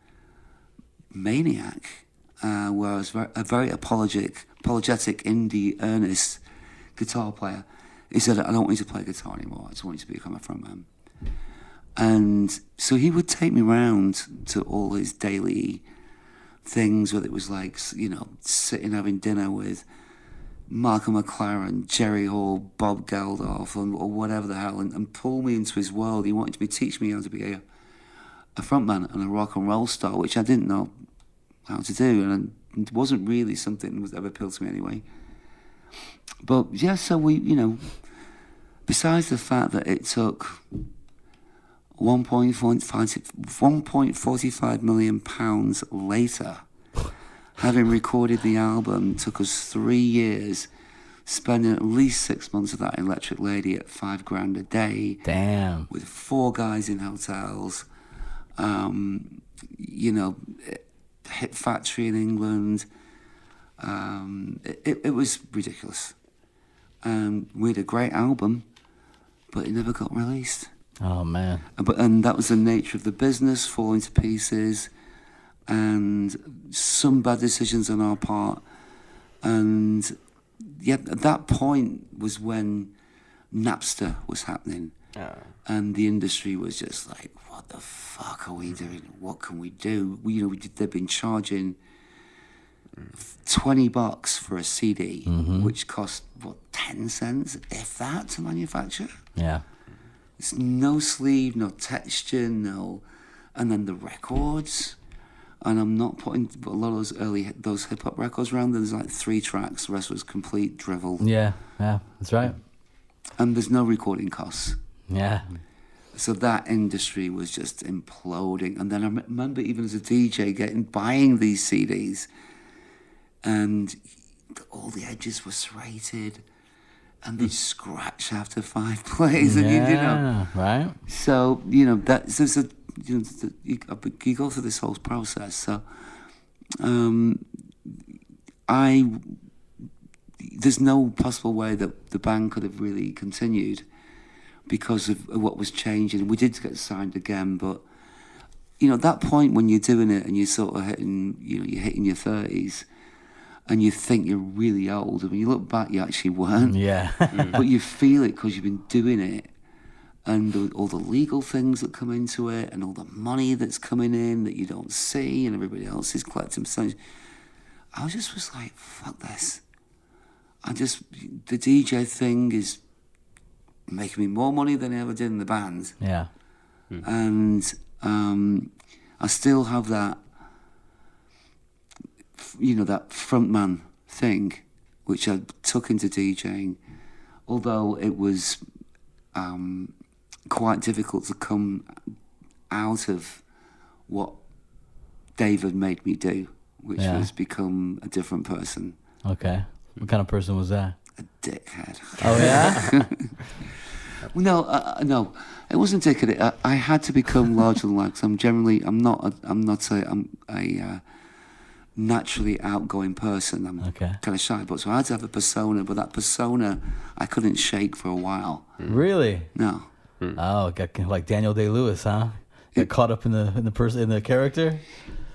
[SPEAKER 3] maniac. Where I was a very apologetic, indie, earnest guitar player. He said, I don't want you to play guitar anymore, I just want you to become a frontman. And so he would take me around to all his daily things, whether it was like, sitting having dinner with Malcolm McLaren, Jerry Hall, Bob Geldof, or whatever the hell, and pull me into his world. He wanted to teach me how to be a frontman and a rock and roll star, which I didn't know how to do, and it wasn't really something that ever appealed to me anyway. But yeah, so we, besides the fact that it took £1.45 million later, having recorded the album, took us 3 years, spending at least 6 months of that in Electric Lady at $5,000 a day.
[SPEAKER 2] Damn.
[SPEAKER 3] With 4 guys in hotels, Hit Factory in England. It was ridiculous. We had a great album, but it never got released.
[SPEAKER 2] Oh man!
[SPEAKER 3] And that was the nature of the business, falling to pieces, and some bad decisions on our part. And yeah, at that point was when Napster was happening. And the industry was just like, what the fuck are we doing? What can we do? They've been charging $20 for a CD, which cost, 10 cents, if that, to manufacture?
[SPEAKER 2] Yeah.
[SPEAKER 3] It's no sleeve, no texture, and then the records. And I'm not putting a lot of those hip-hop records around. There's like 3 tracks, the rest was complete drivel.
[SPEAKER 2] Yeah, that's right.
[SPEAKER 3] And there's no recording costs.
[SPEAKER 2] Yeah.
[SPEAKER 3] So that industry was just imploding. And then I remember, even as a DJ, buying these CDs, and all the edges were serrated, and they'd scratch after 5 plays. And
[SPEAKER 2] right.
[SPEAKER 3] So you go through this whole process. So there's no possible way that the band could have really continued, because of what was changing. We did get signed again, but at that point when you're doing it and you're sort of hitting your 30s, and you think you're really old, and when you look back, you actually weren't.
[SPEAKER 2] Yeah.
[SPEAKER 3] But you feel it because you've been doing it, and all the legal things that come into it, and all the money that's coming in that you don't see, and everybody else is collecting percentage. I was like, fuck this. The DJ thing is making me more money than I ever did in the band.
[SPEAKER 2] Yeah.
[SPEAKER 3] And I still have that, that frontman thing, which I took into DJing, although it was quite difficult to come out of what David made me do, which was become a different person.
[SPEAKER 2] Okay. What kind of person was that?
[SPEAKER 3] A dickhead.
[SPEAKER 2] Oh, yeah?
[SPEAKER 3] No, it wasn't dickhead. I had to become larger than life. I'm not a naturally outgoing person. I'm kind of shy, but so I had to have a persona. But that persona, I couldn't shake for a while.
[SPEAKER 2] Really?
[SPEAKER 3] No.
[SPEAKER 2] Oh, got like Daniel Day-Lewis, huh? Got caught up in the character.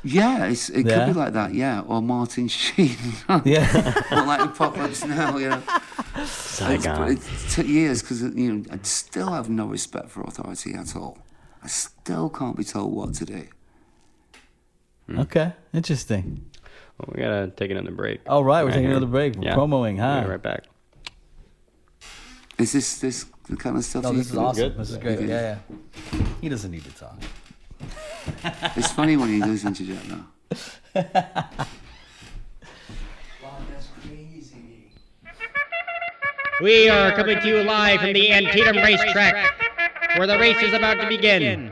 [SPEAKER 3] Yeah, it could be like that. Yeah, or Martin Sheen.
[SPEAKER 2] Yeah.
[SPEAKER 3] Or like Apocalypse Now. Yeah. It took years because I still have no respect for authority at all. I still can't be told what to do.
[SPEAKER 2] Okay, interesting.
[SPEAKER 1] Well, we gotta take another break.
[SPEAKER 2] All right, we're taking another break. We're promoing, huh?
[SPEAKER 1] We'll be right back.
[SPEAKER 3] Is this the kind of stuff?
[SPEAKER 2] No, this is awesome.
[SPEAKER 1] Good?
[SPEAKER 2] This is great. Yeah. He doesn't need to talk.
[SPEAKER 3] It's funny when he does interject though.
[SPEAKER 4] We are coming to you live from the Antietam racetrack, where the race is about to begin.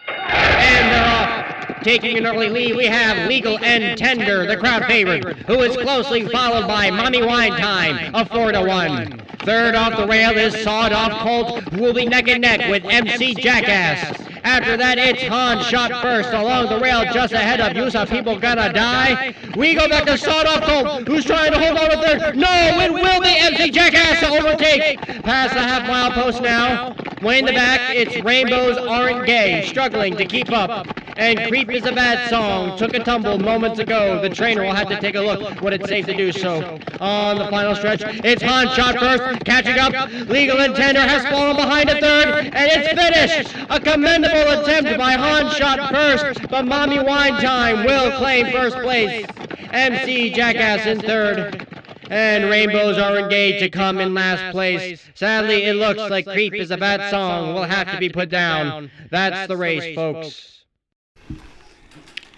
[SPEAKER 4] And they're off. Taking an early lead, we have Legal and Tender, the crowd favorite, who is closely followed by Mommy Wine Time, a 4-1. Third off the rail is Sawed Off Colt, who will be neck and neck with MC Jackass. After that, it's Han shot first along the rail just ahead of You Some People Gonna Die. We go back to Sawed Off Colt, who's trying to hold on to third. No, it will be MC Jackass to overtake. Past the half-mile post now. Way in the back, it's Rainbows Aren't Gay, struggling to keep up. And Creep is a Bad Song took a tumble moments ago. The trainer will have to take a look when it's safe to do so. On the final stretch, it's Han shot first, catching up. Legal and Tender has fallen behind a third, and it's finished. A commendable attempt by Han shot first, but Mommy Wine Time will claim first place. MC Jackass in third. And Rainbows Are Engaged to come in last place. Sadly, it looks like Creep is a Bad Song will have to be put down. That's the race, folks.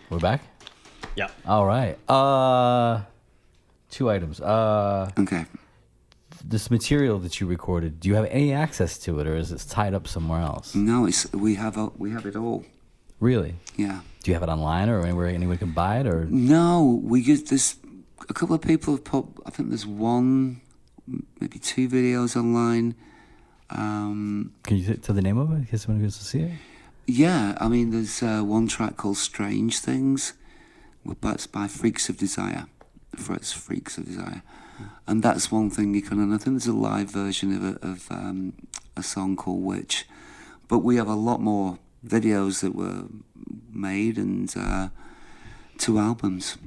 [SPEAKER 2] We're back?
[SPEAKER 1] Yeah.
[SPEAKER 2] All right. 2 items.
[SPEAKER 3] Okay.
[SPEAKER 2] This material that you recorded, do you have any access to it, or is it tied up somewhere else?
[SPEAKER 3] No, we have it all.
[SPEAKER 2] Really?
[SPEAKER 3] Yeah.
[SPEAKER 2] Do you have it online or anywhere anyone can buy it, or?
[SPEAKER 3] No, we get this. A couple of people have put. I think there's one, maybe 2 videos online.
[SPEAKER 2] Can you tell the name of it in case someone goes to see it?
[SPEAKER 3] Yeah, I mean, there's one track called "Strange Things," that's by Freaks of Desire. It's Freaks of Desire, and that's one thing you can. And I think there's a live version of a song called "Witch," but we have a lot more videos that were made and 2 albums.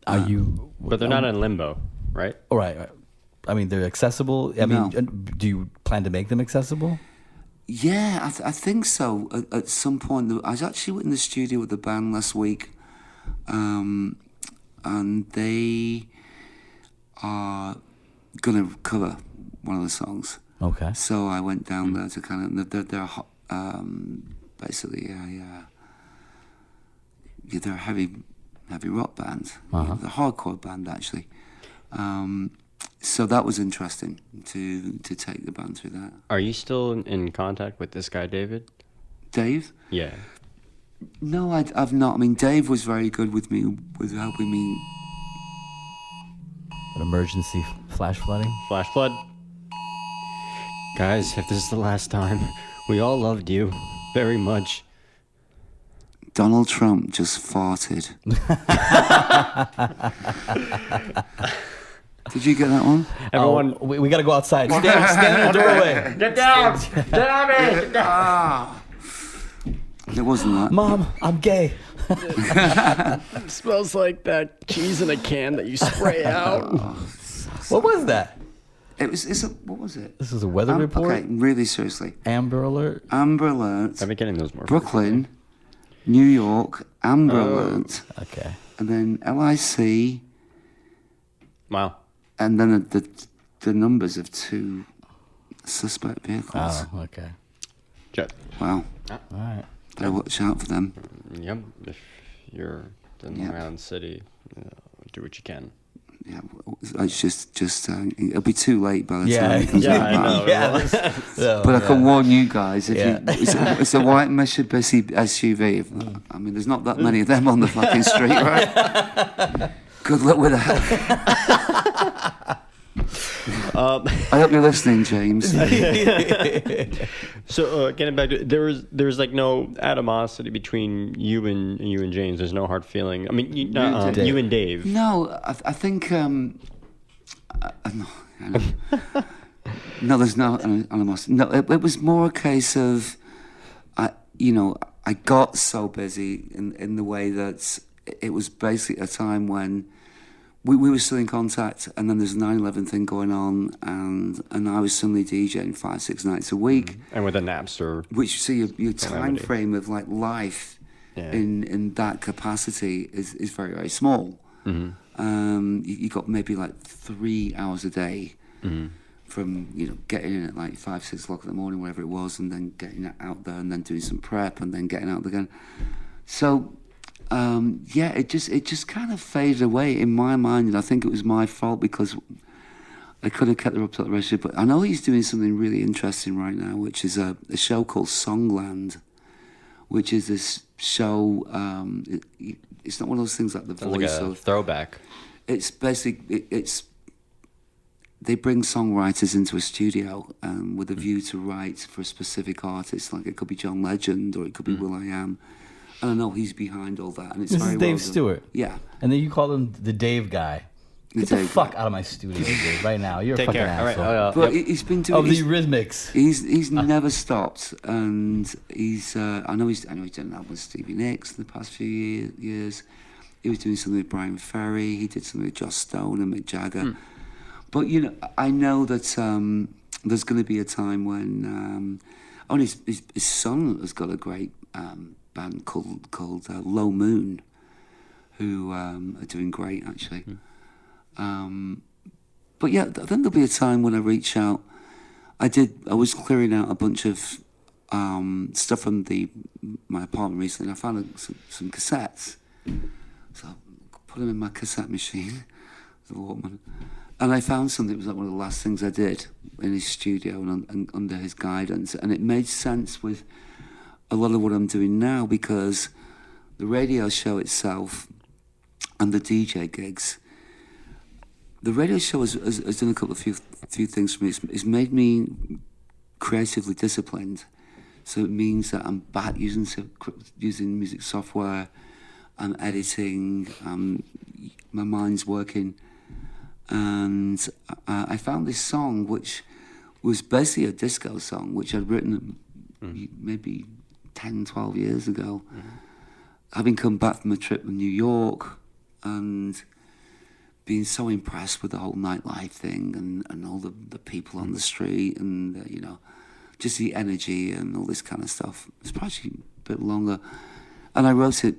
[SPEAKER 2] Are you?
[SPEAKER 1] But they're not in limbo, right?
[SPEAKER 2] All right. I mean, they're accessible. I mean, do you plan to make them accessible?
[SPEAKER 3] Yeah, I think so. At some point, I was actually in the studio with the band last week, and they are gonna cover one of the songs.
[SPEAKER 2] Okay.
[SPEAKER 3] So I went down there to kind of they're basically they're a heavy rock band, the hardcore band actually. So that was interesting to take the band through that.
[SPEAKER 1] Are you still in contact with this guy, David?
[SPEAKER 3] Dave?
[SPEAKER 1] Yeah.
[SPEAKER 3] No, I've not. I mean, Dave was very good with me, with helping me.
[SPEAKER 2] An emergency flash flooding?
[SPEAKER 1] Flash flood? Guys, if this is the last time, we all loved you very much.
[SPEAKER 3] Donald Trump just farted. Did you get that one?
[SPEAKER 1] Everyone,
[SPEAKER 2] we got to go outside. Stand in the doorway.
[SPEAKER 4] Get down! Get down, man! Get down!
[SPEAKER 3] It wasn't that.
[SPEAKER 2] Mom, I'm gay.
[SPEAKER 1] it smells like that cheese in a can that you spray out.
[SPEAKER 2] What was that?
[SPEAKER 3] What was it?
[SPEAKER 2] This is a weather report?
[SPEAKER 3] Okay, really seriously.
[SPEAKER 2] Amber alert?
[SPEAKER 3] Amber alert.
[SPEAKER 1] I've been getting those more.
[SPEAKER 3] Brooklyn, New York, Amber alert.
[SPEAKER 2] Okay.
[SPEAKER 3] And then LIC.
[SPEAKER 1] Wow.
[SPEAKER 3] And then the numbers of 2 suspect vehicles.
[SPEAKER 2] Oh, okay.
[SPEAKER 1] Jet.
[SPEAKER 3] Wow.
[SPEAKER 2] All right.
[SPEAKER 3] Better watch out for them.
[SPEAKER 1] Yep. If you're in around the city, do what you can.
[SPEAKER 3] yeah, it's just it'll be too late by the
[SPEAKER 2] Yeah,
[SPEAKER 3] time it comes
[SPEAKER 1] yeah,
[SPEAKER 3] out.
[SPEAKER 1] I know.
[SPEAKER 2] Yeah,
[SPEAKER 3] But I can warn you guys, if
[SPEAKER 2] Yeah.
[SPEAKER 3] it's a white Mitsubishi SUV. I mean, there's not that many of them on the fucking street, right? Good luck with that. I hope you're listening, James.
[SPEAKER 1] So getting back to there's like no animosity between you and James. There's no hard feeling. I mean, you and Dave.
[SPEAKER 3] No, I think no, no, there's no animosity. No, it was more a case of I got so busy in the way that it was basically a time when we were still in contact, and then there's a 9/11 thing going on, and I was suddenly DJing 5-6 nights a week,
[SPEAKER 1] And with a Napster.
[SPEAKER 3] which so your time frame of like life in that capacity is very, very small. You got maybe like 3 hours a day from getting in at like 5-6 o'clock in the morning, whatever it was, and then getting out there and then doing some prep and then getting out again. So it just kind of faded away in my mind, and I think it was my fault because I could have kept her up to the rest of it. But I know he's doing something really interesting right now, which is a show called Songland, which is this show. It's not one of those things like The Voice.
[SPEAKER 1] Like a throwback.
[SPEAKER 3] It's basically they bring songwriters into a studio with a view to write for a specific artist. Like it could be John Legend or it could be will.i.am. And I know he's behind all that, and it's
[SPEAKER 2] This
[SPEAKER 3] very
[SPEAKER 2] is Dave
[SPEAKER 3] well done.
[SPEAKER 2] Stewart.
[SPEAKER 3] Yeah,
[SPEAKER 2] And then you call him the Dave guy. Get the
[SPEAKER 3] Dave
[SPEAKER 2] fuck
[SPEAKER 3] guy.
[SPEAKER 2] out of my studio, Dave, right now. You're
[SPEAKER 1] Take
[SPEAKER 2] a fucking
[SPEAKER 1] care. All right.
[SPEAKER 2] asshole.
[SPEAKER 3] but he's been doing.
[SPEAKER 2] Of the Eurythmics.
[SPEAKER 3] He's never stopped, and he's. I know he's done that with Stevie Nicks in the past few years. He was doing something with Brian Ferry. He did something with Joss Stone and Mick Jagger. But I know that there's going to be a time when. His son has got a great band called Low Moon, who are doing great actually. But yeah, then there'll be a time when I reach out. I was clearing out a bunch of stuff from my apartment recently, and I found some cassettes. So I put them in my cassette machine, the Walkman, and I found something that was like one of the last things I did in his studio and under his guidance, and it made sense with a lot of what I'm doing now, because the radio show itself and the DJ gigs. The radio show has done a couple of few things for me. It's made me creatively disciplined. So it means that I'm back using music software, I'm editing, my mind's working. And I found this song, which was basically a disco song, which I'd written maybe 10, 12 years ago. Having come back from a trip in New York and being so impressed with the whole nightlife thing and all the people on the street and, just the energy and all this kind of stuff. It's probably a bit longer. And I wrote it,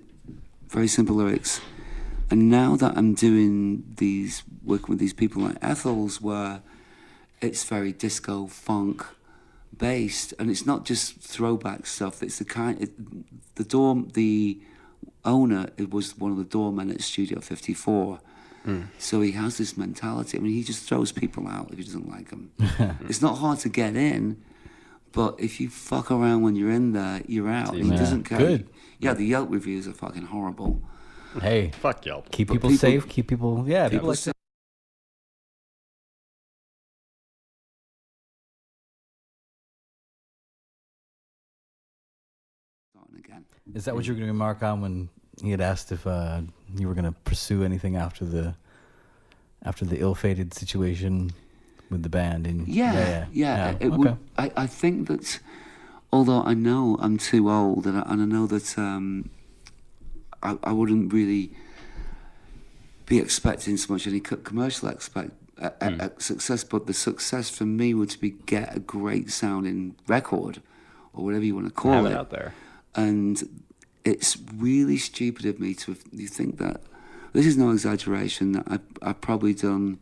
[SPEAKER 3] very simple lyrics. And now that I'm doing working with these people like Ethel's, where it's very disco, funk based, and it's not just throwback stuff, it's the owner, it was one of the doormen at Studio 54. So he has this mentality. I mean, he just throws people out if he doesn't like them. It's not hard to get in, but if you fuck around when you're in there, you're out. He doesn't care.
[SPEAKER 2] Good.
[SPEAKER 3] Yeah, the Yelp reviews are fucking horrible.
[SPEAKER 2] Hey,
[SPEAKER 1] Fuck Yelp.
[SPEAKER 2] keep people
[SPEAKER 3] people-
[SPEAKER 2] safe. Keep people. Yeah, people like
[SPEAKER 3] say- Starting again.
[SPEAKER 2] Is that what you were going to remark on when he had asked if you were going to pursue anything after the ill-fated situation with the band? And
[SPEAKER 3] Yeah. It
[SPEAKER 2] okay.
[SPEAKER 3] would, I think that, although I know I'm too old, and I know that I wouldn't really be expecting so much any commercial success, but the success for me would to be get a great sounding record, or whatever you want to call
[SPEAKER 1] Have
[SPEAKER 3] it.
[SPEAKER 1] it out there.
[SPEAKER 3] And it's really stupid of me to you think that, this is no exaggeration, that I've probably done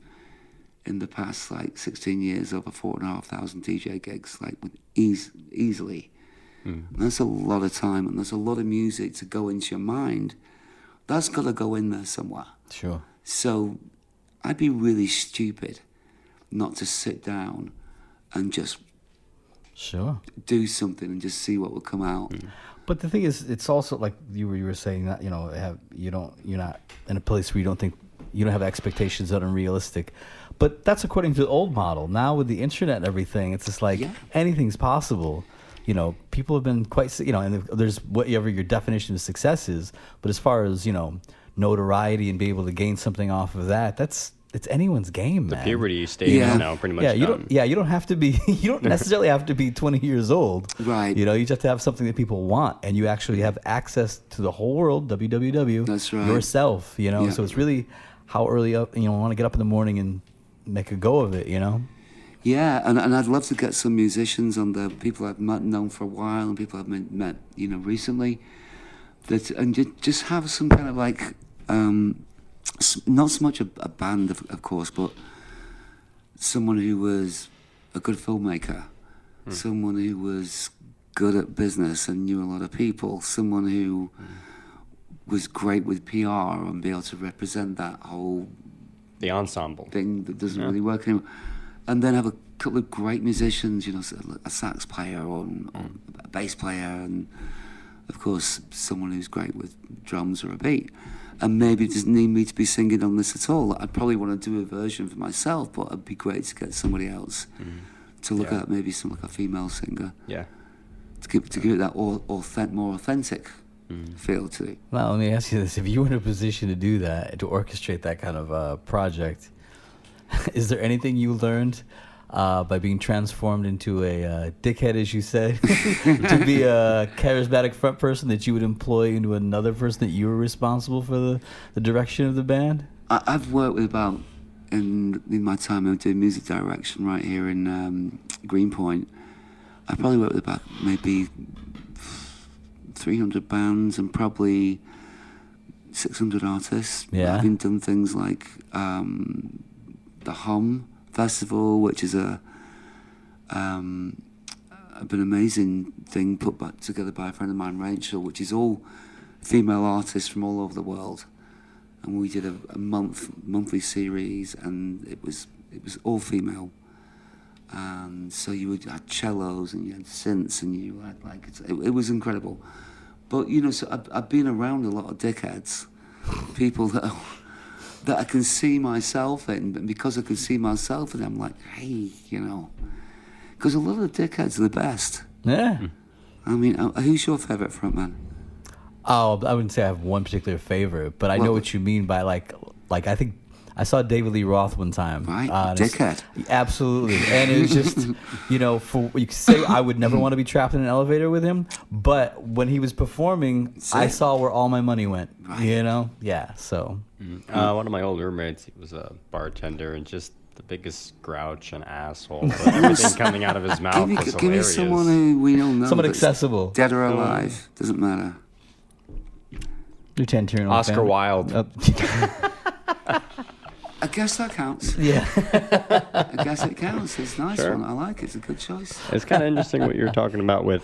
[SPEAKER 3] in the past like 16 years over 4,500 DJ gigs, like with easily. And that's a lot of time, and there's a lot of music to go into your mind. That's got to go in there somewhere.
[SPEAKER 2] Sure.
[SPEAKER 3] So I'd be really stupid not to sit down and just
[SPEAKER 2] Sure.
[SPEAKER 3] do something and just see what will come out.
[SPEAKER 2] But the thing is, it's also like you were saying that you're not in a place where you don't have expectations that are unrealistic. But that's according to the old model. Now with the internet and everything, it's just like anything's possible. People have been quite, and there's whatever your definition of success is. But as far as notoriety and be able to gain something off of that, it's anyone's game, man.
[SPEAKER 1] The puberty stage is now pretty much done.
[SPEAKER 2] You don't have to be. You don't necessarily have to be 20 years old.
[SPEAKER 3] Right.
[SPEAKER 2] You just have to have something that people want, and you actually have access to the whole world. www.
[SPEAKER 3] That's right.
[SPEAKER 2] Yourself. So it's really how early up. Want to get up in the morning and make a go of it.
[SPEAKER 3] Yeah, and I'd love to get some musicians on the people I've known for a while and people I've met recently, and just have some kind of like. Not so much a band, of course, but someone who was a good filmmaker, someone who was good at business and knew a lot of people, someone who was great with PR and be able to represent that whole
[SPEAKER 1] the ensemble
[SPEAKER 3] thing that doesn't really work anymore. And then have a couple of great musicians, a sax player or a bass player, and of course someone who's great with drums or a beat. And maybe it doesn't need me to be singing on this at all. I'd probably want to do a version for myself, but it'd be great to get somebody else to look at, maybe like a female singer.
[SPEAKER 1] Yeah.
[SPEAKER 3] To give it that more authentic feel to it.
[SPEAKER 2] Well, let me ask you this: if you were in a position to do that, to orchestrate that kind of project, is there anything you learned by being transformed into a dickhead, as you said, to be a charismatic front person that you would employ into another person that you were responsible for the direction of the band?
[SPEAKER 3] I've worked with about, in my time of doing music direction right here in Greenpoint, I probably worked with about maybe 300 bands and probably 600 artists.
[SPEAKER 2] Yeah.
[SPEAKER 3] I've done things like the Hum Festival, which is been an amazing thing put back together by a friend of mine, Rachel, which is all female artists from all over the world, and we did a monthly series, and it was all female, and so you had cellos and you had synths and you had it was incredible. But so I've been around a lot of dickheads, people that I can see myself in, and because I can see myself in them, I'm like, hey, because a lot of the dickheads are the best.
[SPEAKER 2] Yeah.
[SPEAKER 3] I mean, who's your favourite frontman?
[SPEAKER 2] Oh, I wouldn't say I have one particular favorite, but I know what you mean by like I think I saw David Lee Roth one time.
[SPEAKER 3] Right, dickhead.
[SPEAKER 2] Absolutely, and it was just for you could say I would never want to be trapped in an elevator with him, but when he was performing, I saw where all my money went.
[SPEAKER 3] Right.
[SPEAKER 2] Yeah. So.
[SPEAKER 1] One of my old roommates, he was a bartender and just the biggest grouch and asshole. But everything coming out of his mouth was hilarious.
[SPEAKER 3] Give me someone who we all know.
[SPEAKER 2] Someone accessible.
[SPEAKER 3] Dead or alive, doesn't matter.
[SPEAKER 2] Lieutenant Tyrion.
[SPEAKER 1] Oscar Wilde.
[SPEAKER 3] I guess that counts.
[SPEAKER 2] Yeah.
[SPEAKER 3] I guess it counts. It's a nice one. I like it. It's a good choice.
[SPEAKER 1] It's kind of interesting what you're talking about with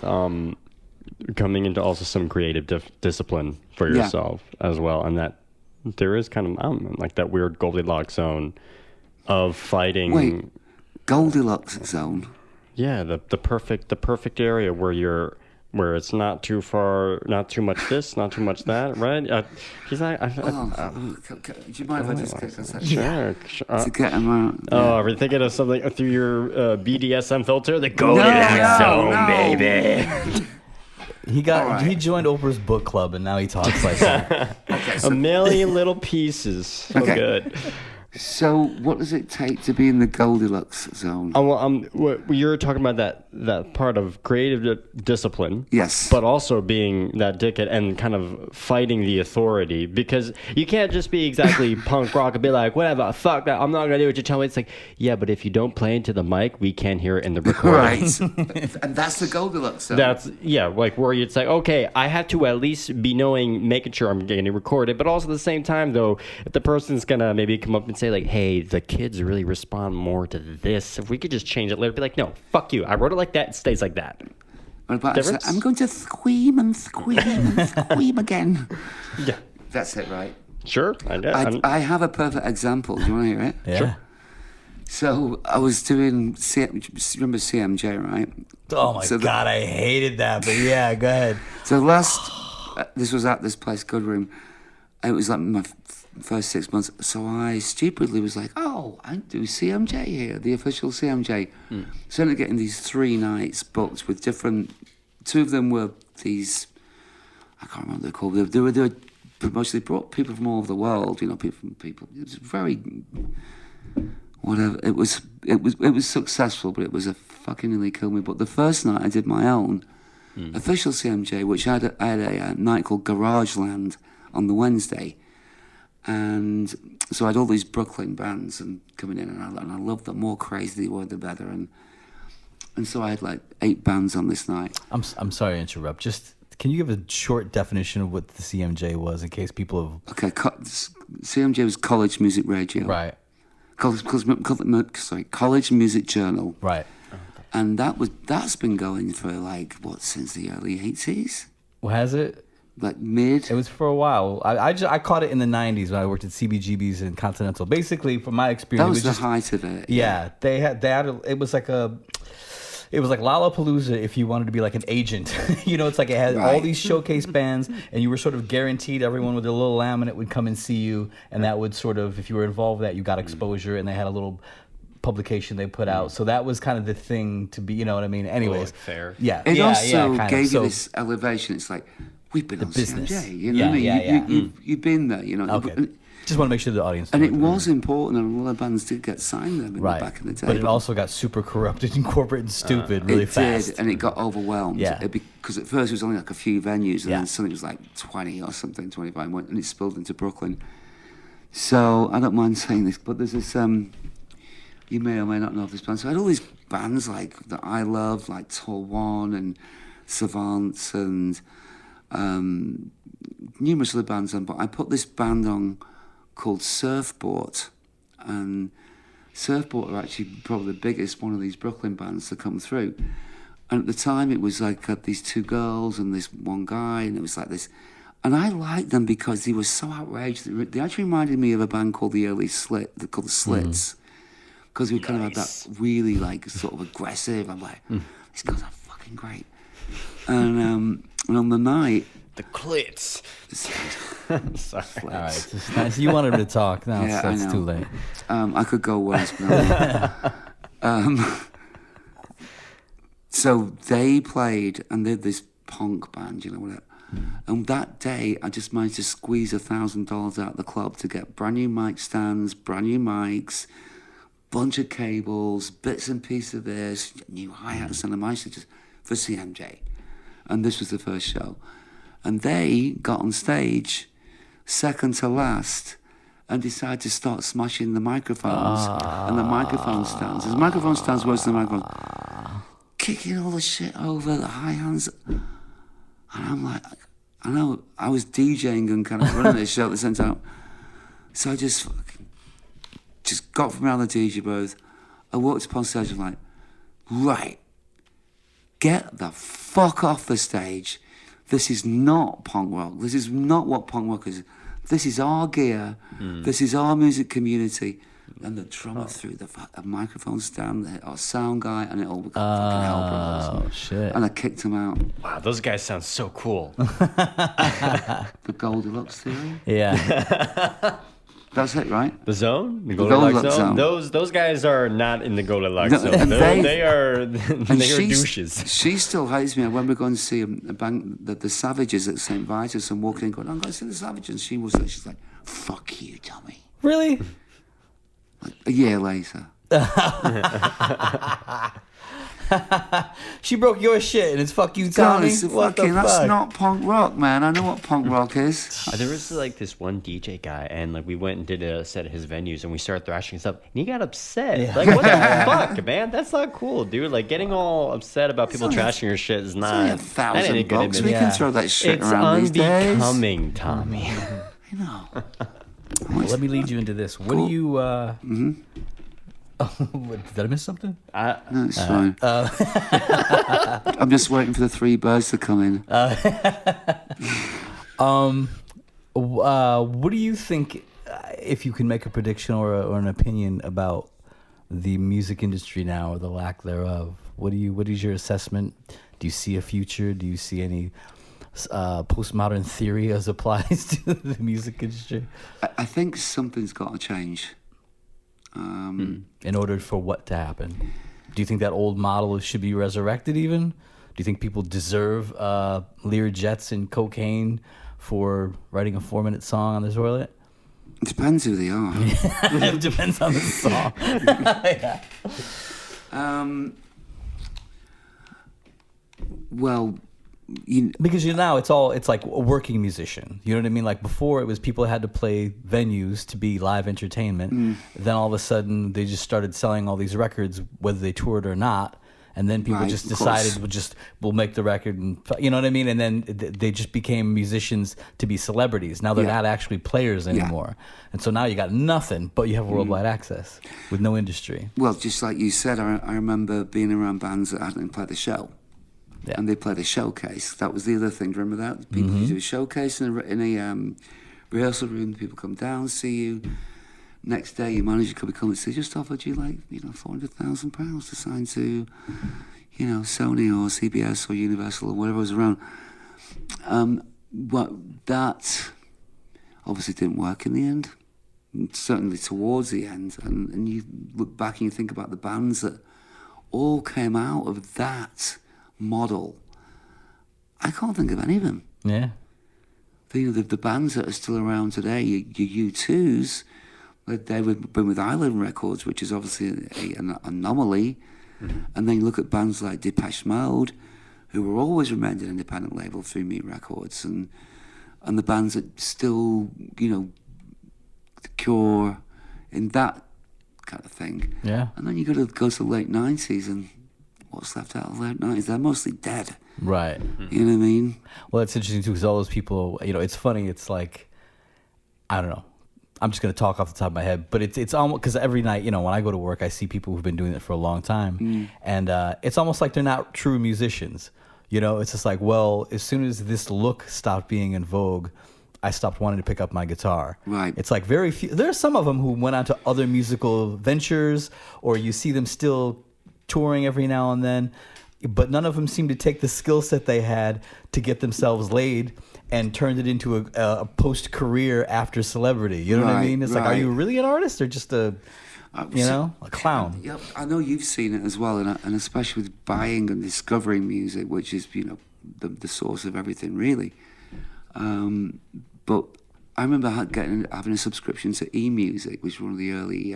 [SPEAKER 1] coming into also some creative discipline for yourself as well, and that there is kind of like that weird Goldilocks zone of fighting.
[SPEAKER 3] Wait, Goldilocks zone?
[SPEAKER 1] Yeah, the perfect area where it's not too far, not too much this, not too much that, right? He's like,
[SPEAKER 3] do you mind if I just kick us out?
[SPEAKER 1] Sure.
[SPEAKER 3] To get him out.
[SPEAKER 1] Oh, are we thinking of something through your BDSM filter? The Goldilocks zone, baby.
[SPEAKER 2] He joined Oprah's book club, and now he talks like that.
[SPEAKER 3] Okay,
[SPEAKER 1] a million little pieces. So good.
[SPEAKER 3] So, what does it take to be in the Goldilocks zone?
[SPEAKER 1] You're talking about that part of creative discipline.
[SPEAKER 3] Yes.
[SPEAKER 1] But also being that dickhead and kind of fighting the authority, because you can't just be exactly punk rock and be like, whatever, fuck that, I'm not going to do what you tell me. It's like, yeah, but if you don't play into the mic, we can't hear it in the recording.
[SPEAKER 3] Right. And that's the Goldilocks zone.
[SPEAKER 1] Like where it's like, okay, I have to at least be making sure I'm getting recorded, but also at the same time, though, if the person's going to maybe come up and say like, hey, the kids really respond more to this, if we could just change it later, be like, no, fuck you, I wrote it like that, it stays like that.
[SPEAKER 3] What about I'm going to squeam and squeam and squeam again.
[SPEAKER 1] Yeah.
[SPEAKER 3] That's it, right?
[SPEAKER 1] Sure,
[SPEAKER 3] I have a perfect example. Do you want to hear it?
[SPEAKER 2] Yeah.
[SPEAKER 1] Sure.
[SPEAKER 3] So I was doing, remember CMJ, right?
[SPEAKER 2] Oh my God, I hated that. But yeah, go ahead.
[SPEAKER 3] So this was at this place, Good Room. It was like my first 6 months. So I stupidly was like, oh, I do CMJ here, the official CMJ. So I ended up getting these 3 nights booked with different, 2 of them were these, I can't remember what they're called. They were mostly brought people from all over the world, people. It was very, whatever. It was successful, but it was a fucking nearly killed me. But the first night I did my own official CMJ, which I had a night called Garage Land on the Wednesday, and so I had all these Brooklyn bands and coming in, and I loved them. More crazy they were, the better. And so I had like 8 bands on this night.
[SPEAKER 2] I'm sorry to interrupt. Just can you give a short definition of what the CMJ was in case people have?
[SPEAKER 3] Okay, CMJ was College Music Radio.
[SPEAKER 2] Right.
[SPEAKER 3] College Music Journal.
[SPEAKER 2] Right.
[SPEAKER 3] And that's been going for like since the early 80s?
[SPEAKER 2] Well, has it?
[SPEAKER 3] Like mid?
[SPEAKER 2] It was for a while. I caught it in the 90s when I worked at CBGB's in Continental. Basically, from my experience,
[SPEAKER 3] That was
[SPEAKER 2] it
[SPEAKER 3] the
[SPEAKER 2] was
[SPEAKER 3] height of it.
[SPEAKER 2] Yeah, it was like Lollapalooza if you wanted to be like an agent. It's like it had all
[SPEAKER 3] Right.
[SPEAKER 2] these showcase bands, and you were sort of guaranteed everyone with a little laminate would come and see you, and that would sort of, if you were involved with that, you got exposure, and they had a little publication they put out. So that was kind of the thing to be, you know what I mean? Anyways.
[SPEAKER 1] Fair.
[SPEAKER 2] Yeah.
[SPEAKER 3] It
[SPEAKER 2] yeah,
[SPEAKER 3] also
[SPEAKER 2] kind
[SPEAKER 3] gave
[SPEAKER 2] of.
[SPEAKER 3] you this elevation. It's like, we've been on
[SPEAKER 2] business.
[SPEAKER 3] CMJ. You know what I mean? You've been there,
[SPEAKER 2] Okay. Just want to make sure the audience
[SPEAKER 3] And
[SPEAKER 2] knows
[SPEAKER 3] it
[SPEAKER 2] what
[SPEAKER 3] was important, and a lot of bands did get signed there
[SPEAKER 2] right.
[SPEAKER 3] back in the day.
[SPEAKER 2] But it also got super corrupted and corporate and stupid really
[SPEAKER 3] it
[SPEAKER 2] fast.
[SPEAKER 3] did, and it got overwhelmed.
[SPEAKER 2] Yeah.
[SPEAKER 3] Because at first it was only like a few venues, and
[SPEAKER 2] Yeah.
[SPEAKER 3] then suddenly it was like 20 or something, 25, and it spilled into Brooklyn. So I don't mind saying this, but there's this, you may or may not know of this band. So I had all these bands like that I love, like Tour One and Savants and numerous other bands on, but I put this band on called Surfboard, and Surfboard are actually probably the biggest one of these Brooklyn bands to come through. And at the time it was like these 2 girls and this one guy, and it was like this, and I liked them because they were so outraged. They actually reminded me of a band called called the Slits, because we kind of had that really like sort of aggressive. I'm like, these guys are fucking great. And on the night,
[SPEAKER 1] The clits. Sorry.
[SPEAKER 2] All right. It's nice. You wanted him to talk. Now
[SPEAKER 3] Yeah, I
[SPEAKER 2] it's
[SPEAKER 3] know.
[SPEAKER 2] too late.
[SPEAKER 3] I could go worse, but so they played, and they're this punk band, whatever. And that day, I just managed to squeeze $1,000 out of the club to get brand new mic stands, brand new mics, bunch of cables, bits and pieces of this, new hi-hats, and I managed to just for CMJ. And this was the first show. And they got on stage, second to last, and decided to start smashing the microphones and the microphone stands. There's microphone stands worse than microphones. Kicking all the shit over, the high hands. And I'm like, I know, I was DJing and kind of running this show at the same time. So I just got from around the DJ booth. I walked upon stage and like, right, get the fuck off the stage. This is not punk rock. This is not what punk rock is. This is our gear. This is our music community. And the drummer threw the microphone stand, our sound guy, and it all became fucking hell, brothers.
[SPEAKER 2] Oh, shit.
[SPEAKER 3] And I kicked him out.
[SPEAKER 1] Wow, those guys sound so cool.
[SPEAKER 3] The Goldilocks theory?
[SPEAKER 2] Yeah.
[SPEAKER 3] That's it, right?
[SPEAKER 1] The zone? The
[SPEAKER 3] Goldilocks
[SPEAKER 1] Goldilocks zone?
[SPEAKER 3] zone.
[SPEAKER 1] Those guys are not in the Goldilocks
[SPEAKER 3] No,
[SPEAKER 1] zone.
[SPEAKER 3] and
[SPEAKER 1] They are
[SPEAKER 3] And
[SPEAKER 1] douches.
[SPEAKER 3] she still hates me. When we're going to see a band, the Savages at St. Vitus, and walking in going, I'm going to see the Savages. And she's like, fuck you, Tommy.
[SPEAKER 2] Really?
[SPEAKER 3] Like, a year later.
[SPEAKER 2] She broke your shit and it's fuck you, Tommy.
[SPEAKER 3] Guys,
[SPEAKER 2] What the
[SPEAKER 3] that's
[SPEAKER 2] fuck?
[SPEAKER 3] not punk rock, man. I know what punk rock is.
[SPEAKER 1] There was like this one DJ guy, and like we went and did a set at his venues, and we started thrashing stuff, and he got upset.
[SPEAKER 2] Yeah.
[SPEAKER 1] Like, what the fuck, man? That's not cool, dude. Like, getting all upset about people
[SPEAKER 3] only a-
[SPEAKER 1] trashing your shit is
[SPEAKER 3] It's only
[SPEAKER 1] not. that ain't a
[SPEAKER 3] $1,000
[SPEAKER 1] good
[SPEAKER 3] bucks.
[SPEAKER 1] image.
[SPEAKER 3] We
[SPEAKER 2] Yeah.
[SPEAKER 3] can throw that shit
[SPEAKER 1] It's
[SPEAKER 3] around these days.
[SPEAKER 1] unbecoming, Tommy.
[SPEAKER 3] I know.
[SPEAKER 2] Well, let me lead you into this. What do you? Did I miss something?
[SPEAKER 3] No, it's fine. I'm just waiting for the 3 birds to come in.
[SPEAKER 2] What do you think, if you can make a prediction or an opinion about the music industry now or the lack thereof? What is your assessment? Do you see a future? Do you see any postmodern theory as applies to the music industry?
[SPEAKER 3] I think something's got to change.
[SPEAKER 2] In order for what to happen? Do you think that old model should be resurrected even? Do you think people deserve Lear jets and cocaine for writing a 4-minute song on the toilet?
[SPEAKER 3] It depends who they are.
[SPEAKER 2] It depends on the song. Yeah.
[SPEAKER 3] Well,
[SPEAKER 2] Because now it's like a working musician. You know what I mean? Like before, it was people had to play venues to be live entertainment. Then all of a sudden, they just started selling all these records, whether they toured or not. And then people
[SPEAKER 3] Right,
[SPEAKER 2] just
[SPEAKER 3] of
[SPEAKER 2] decided
[SPEAKER 3] course.
[SPEAKER 2] we'll make the record, and you know what I mean. And then they just became musicians to be celebrities. Now they're
[SPEAKER 3] Yeah.
[SPEAKER 2] not actually players anymore. And so now you got nothing, but you have worldwide access with no industry.
[SPEAKER 3] well, just like you said, I remember being around bands that hadn't played the show.
[SPEAKER 2] Yeah.
[SPEAKER 3] And they played a showcase. That was the other thing. Do you remember that? People do a showcase in a rehearsal room. People come down, see you. Next day, your manager could be coming and say, just offered you £400,000 to sign to, Sony or CBS or Universal or whatever was around. But that obviously didn't work in the end. Certainly towards the end. And you look back and you think about the bands that all came out of that model. I can't think of any of them.
[SPEAKER 2] Yeah.
[SPEAKER 3] The bands that are still around today, your U2s, they've been with Island Records, which is obviously an anomaly. And then you look at bands like Depeche Mode, who were always remained an independent label through Meat Records, and the bands that still, The Cure, in that kind of thing.
[SPEAKER 2] Yeah.
[SPEAKER 3] And then you got to go to the late 90s, and what's left out of the late 90s? They're mostly dead.
[SPEAKER 2] Right.
[SPEAKER 3] You know what I mean?
[SPEAKER 2] Well, it's interesting too because all those people, it's funny. It's like, I don't know. I'm just gonna talk off the top of my head, but it's almost because every night, when I go to work, I see people who've been doing it for a long time, and it's almost like they're not true musicians. It's just like, well, as soon as this look stopped being in vogue, I stopped wanting to pick up my guitar.
[SPEAKER 3] Right.
[SPEAKER 2] It's like very few. There are some of them who went on to other musical ventures, or you see them still touring every now and then, but none of them seem to take the skill set they had to get themselves laid and turned it into a post-career after celebrity. You know what I
[SPEAKER 3] Right,
[SPEAKER 2] mean? It's like, are
[SPEAKER 3] right.
[SPEAKER 2] you really an artist or just a clown?
[SPEAKER 3] Yeah, I know you've seen it as well, and especially with buying and discovering music, which is the source of everything really. But I remember having a subscription to eMusic, which was one of the early,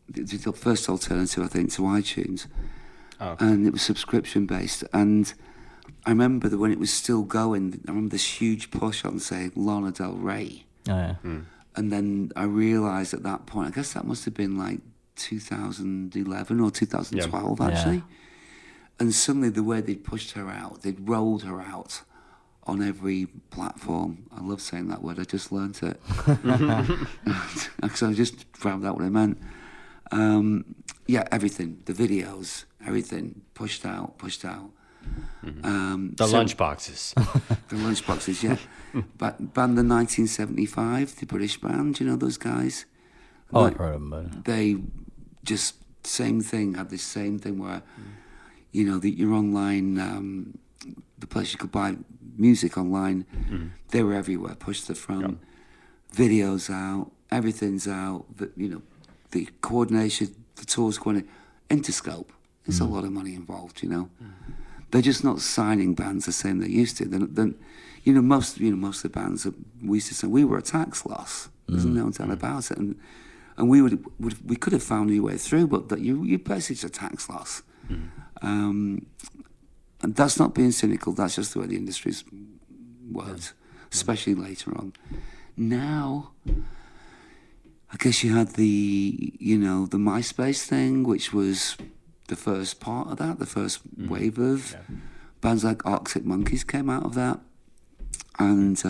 [SPEAKER 3] the first alternative, I think, to iTunes.
[SPEAKER 1] Oh, okay.
[SPEAKER 3] And it was subscription based. And I remember that when it was still going, I remember this huge push on, say, Lana Del Rey.
[SPEAKER 2] Oh, yeah.
[SPEAKER 3] And then I realised at that point, I guess that must have been like 2011 or 2012, actually.
[SPEAKER 2] Yeah.
[SPEAKER 3] And suddenly the way they'd pushed her out, they'd rolled her out on every platform. I love saying that word, I just learnt it. Because I just found out what it meant. Everything, the videos, everything, pushed out.
[SPEAKER 1] The lunchboxes.
[SPEAKER 3] The lunchboxes, yeah. Band the 1975, the British band, those guys?
[SPEAKER 2] Oh, I've heard of them, but...
[SPEAKER 3] They just, same thing, had this same thing where, your online, the place you could buy music online, they were everywhere, pushed the front, videos out, everything's out, the coordination, the tours coordination, Interscope. There's a lot of money involved, They're just not signing bands the same they used to. Most of the bands that we used to say, we were a tax loss. There's no doubt about it. And we could have found a new way through, but that you basically it's a tax loss. And that's not being cynical. That's just the way the industry's worked, especially later on. Now, I guess you had the MySpace thing, which was the first part of that, the first wave of bands like Arctic Monkeys came out of that, and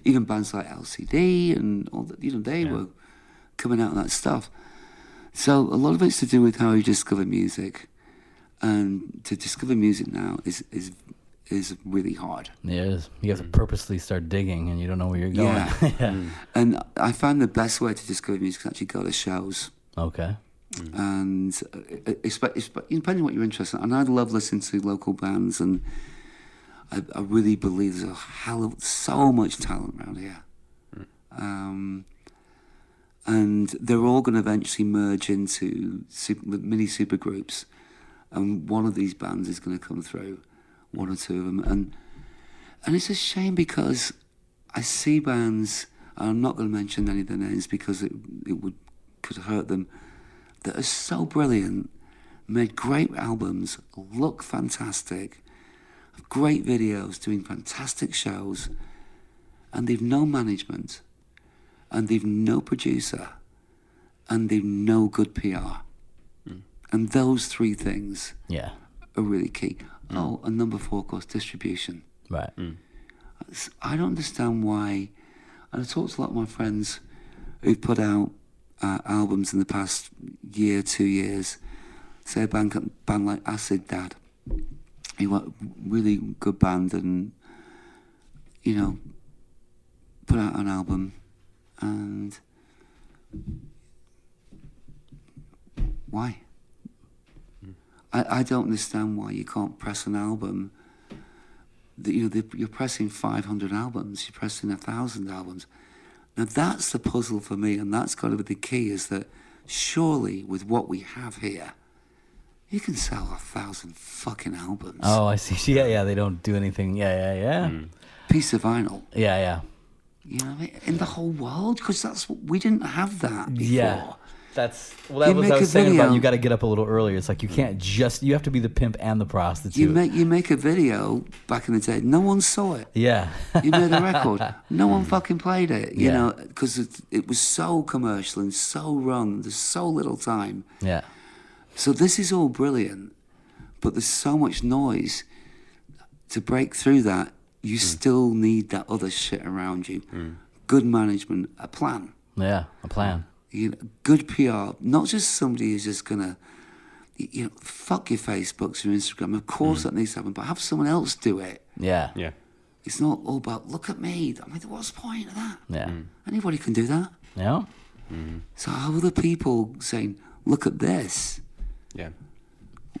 [SPEAKER 3] even bands like LCD and all that, they were coming out of that stuff. So a lot of it's to do with how you discover music, and to discover music now is is really hard.
[SPEAKER 2] It is. You have to purposely start digging, and you don't know where you're going.
[SPEAKER 3] Yeah. And I find the best way to discover music is actually go to shows.
[SPEAKER 2] Okay.
[SPEAKER 3] And depending on what you're interested in. And I love listening to local bands, and I really believe there's so much talent around here. And they're all going to eventually merge into mini super groups. And one of these bands is going to come through, one or two of them. And it's a shame because I see bands, and I'm not going to mention any of their names because it could hurt them, that are so brilliant, made great albums, look fantastic, have great videos, doing fantastic shows, and they've no management, and they've no producer, and they've no good PR. And those three things are really key. Oh, and number 4, of course, distribution.
[SPEAKER 2] Right.
[SPEAKER 3] I don't understand why, and I talked to a lot of my friends who've put out albums in the past year, 2 years. Say a band like Acid Dad. He was a really good band and, put out an album, and why? I don't understand why you can't press an album. You're pressing 500 albums, you're pressing 1,000 albums. Now that's the puzzle for me, and that's got to be the key, is that surely with what we have here, you can sell 1,000 fucking albums.
[SPEAKER 2] Oh, I see. Yeah, they don't do anything. Yeah.
[SPEAKER 3] Piece of vinyl.
[SPEAKER 2] Yeah.
[SPEAKER 3] You know what I mean? In the whole world, because we didn't have that before.
[SPEAKER 2] Yeah. That was I was saying about, you got to get up a little earlier. It's like you can't you have to be the pimp and the prostitute.
[SPEAKER 3] You make a video back in the day, no one saw it.
[SPEAKER 2] Yeah.
[SPEAKER 3] You made a record, no one fucking played it, you know, because it was so commercial and so wrong. There's so little time.
[SPEAKER 2] Yeah.
[SPEAKER 3] So this is all brilliant, but there's so much noise. To break through that, you still need that other shit around you. Good management, a plan.
[SPEAKER 2] Yeah, a plan.
[SPEAKER 3] Good PR, not just somebody who's just gonna, fuck your Facebooks, your Instagram. Of course that needs to happen, but have someone else do it.
[SPEAKER 2] Yeah.
[SPEAKER 3] It's not all about, look at me. I mean, what's the point of that?
[SPEAKER 2] Yeah.
[SPEAKER 3] Anybody can do that.
[SPEAKER 2] Yeah.
[SPEAKER 3] So how are the people saying, look at this?
[SPEAKER 1] Yeah.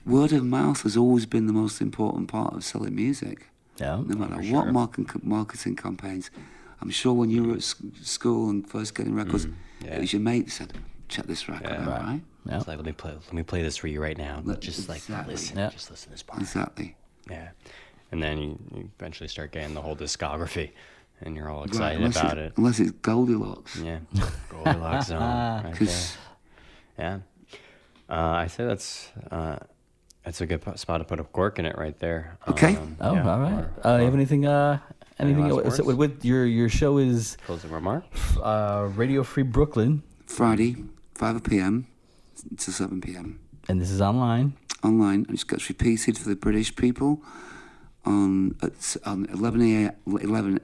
[SPEAKER 3] Word of mouth has always been the most important part of selling music.
[SPEAKER 2] Yeah.
[SPEAKER 3] No matter what marketing campaigns. I'm sure when you were at school and first getting records, it was your mate said, check this record out, right?
[SPEAKER 2] Yeah.
[SPEAKER 1] It's like, let me play this for you right now. Just listen.
[SPEAKER 3] Yeah.
[SPEAKER 1] Just listen to this part.
[SPEAKER 3] Exactly.
[SPEAKER 1] Yeah. And then you eventually start getting the whole discography, and you're all excited about it.
[SPEAKER 3] Unless it's Goldilocks.
[SPEAKER 1] Yeah. Goldilocks zone. Right there. Yeah. I say that's a good spot to put a cork in it right there.
[SPEAKER 3] Okay.
[SPEAKER 2] All right. You have anything? Anything
[SPEAKER 1] last
[SPEAKER 2] else?
[SPEAKER 1] words?
[SPEAKER 2] With your show is
[SPEAKER 1] Closing remark.
[SPEAKER 2] Radio Free Brooklyn,
[SPEAKER 3] Friday, 5 p.m. to 7 p.m.
[SPEAKER 2] and this is online.
[SPEAKER 3] Online, and it gets repeated for the British people on 11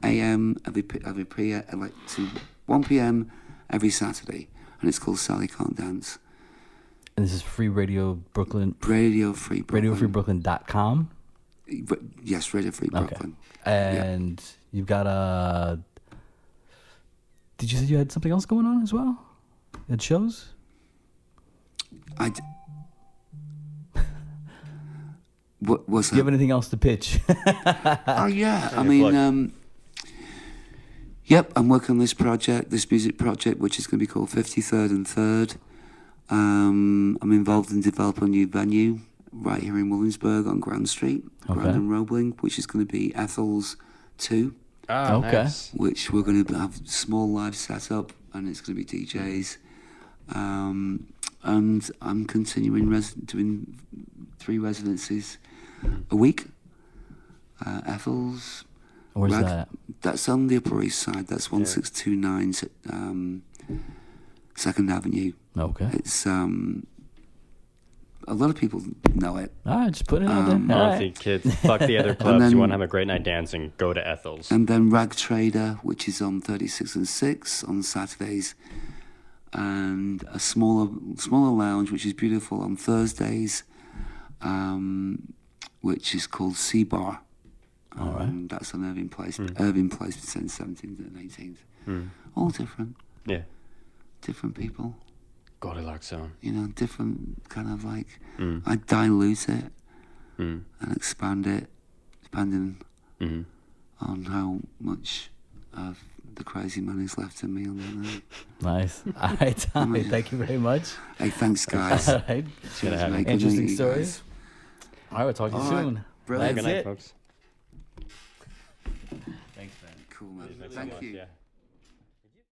[SPEAKER 3] a.m. every to 1 p.m. every Saturday, and it's called Sally Can't Dance.
[SPEAKER 2] And this is Free Radio Brooklyn.
[SPEAKER 3] Radio Free Brooklyn.
[SPEAKER 2] RadioFreeBrooklyn.com.
[SPEAKER 3] Yes, Radio Free Brooklyn.
[SPEAKER 2] Okay. And you've got did you say you had something else going on as well? At shows?
[SPEAKER 3] What was that?
[SPEAKER 2] Do you have anything else to pitch?
[SPEAKER 3] Oh yeah, I mean, yep, I'm working on this music project, which is going to be called 53rd and 3rd. I'm involved in developing a new venue right here in Williamsburg on Grand Street, Grand and Roebling, which is going to be Ethel's 2.
[SPEAKER 1] Oh,
[SPEAKER 2] okay.
[SPEAKER 1] Nice.
[SPEAKER 3] Which we're going to have small live setup, and it's going to be DJs. And I'm continuing doing 3 residencies a week. Ethel's.
[SPEAKER 2] Where's that?
[SPEAKER 3] That's on the Upper East Side. That's 1629 2nd Avenue.
[SPEAKER 2] Okay.
[SPEAKER 3] It's a lot of people know it.
[SPEAKER 2] All right, just put it out there. All
[SPEAKER 1] Honestly,
[SPEAKER 2] right.
[SPEAKER 1] kids, fuck the other clubs.
[SPEAKER 3] then-
[SPEAKER 1] You want to have a great night dancing, go to Ethel's.
[SPEAKER 3] And then Rag Trader, which is on 36 and 6 on Saturdays, and a smaller lounge, which is beautiful, on Thursdays, which is called Sea Bar.
[SPEAKER 2] All right.
[SPEAKER 3] That's on Irving Place. Irving Place between 17th and 18th. All different.
[SPEAKER 1] Yeah.
[SPEAKER 3] Different people.
[SPEAKER 1] Goldilocks zone.
[SPEAKER 3] You know, different kind of like. I dilute it and expand it, depending on how much of the crazy man is left in me on that night.
[SPEAKER 2] Nice. All right, Tommy. Thank you very much.
[SPEAKER 3] Hey, thanks, guys.
[SPEAKER 2] All right.
[SPEAKER 1] Gonna have
[SPEAKER 3] Mate, good
[SPEAKER 2] Interesting
[SPEAKER 3] meeting you
[SPEAKER 2] story.
[SPEAKER 3] guys.
[SPEAKER 2] All right, we'll talk to you
[SPEAKER 3] All right.
[SPEAKER 2] soon.
[SPEAKER 3] Brilliant.
[SPEAKER 1] Good
[SPEAKER 2] That's
[SPEAKER 1] night,
[SPEAKER 2] it.
[SPEAKER 1] folks.
[SPEAKER 2] Thanks, man.
[SPEAKER 3] Cool, man.
[SPEAKER 1] Thanks so
[SPEAKER 3] Thank
[SPEAKER 1] much,
[SPEAKER 3] you.
[SPEAKER 1] yeah.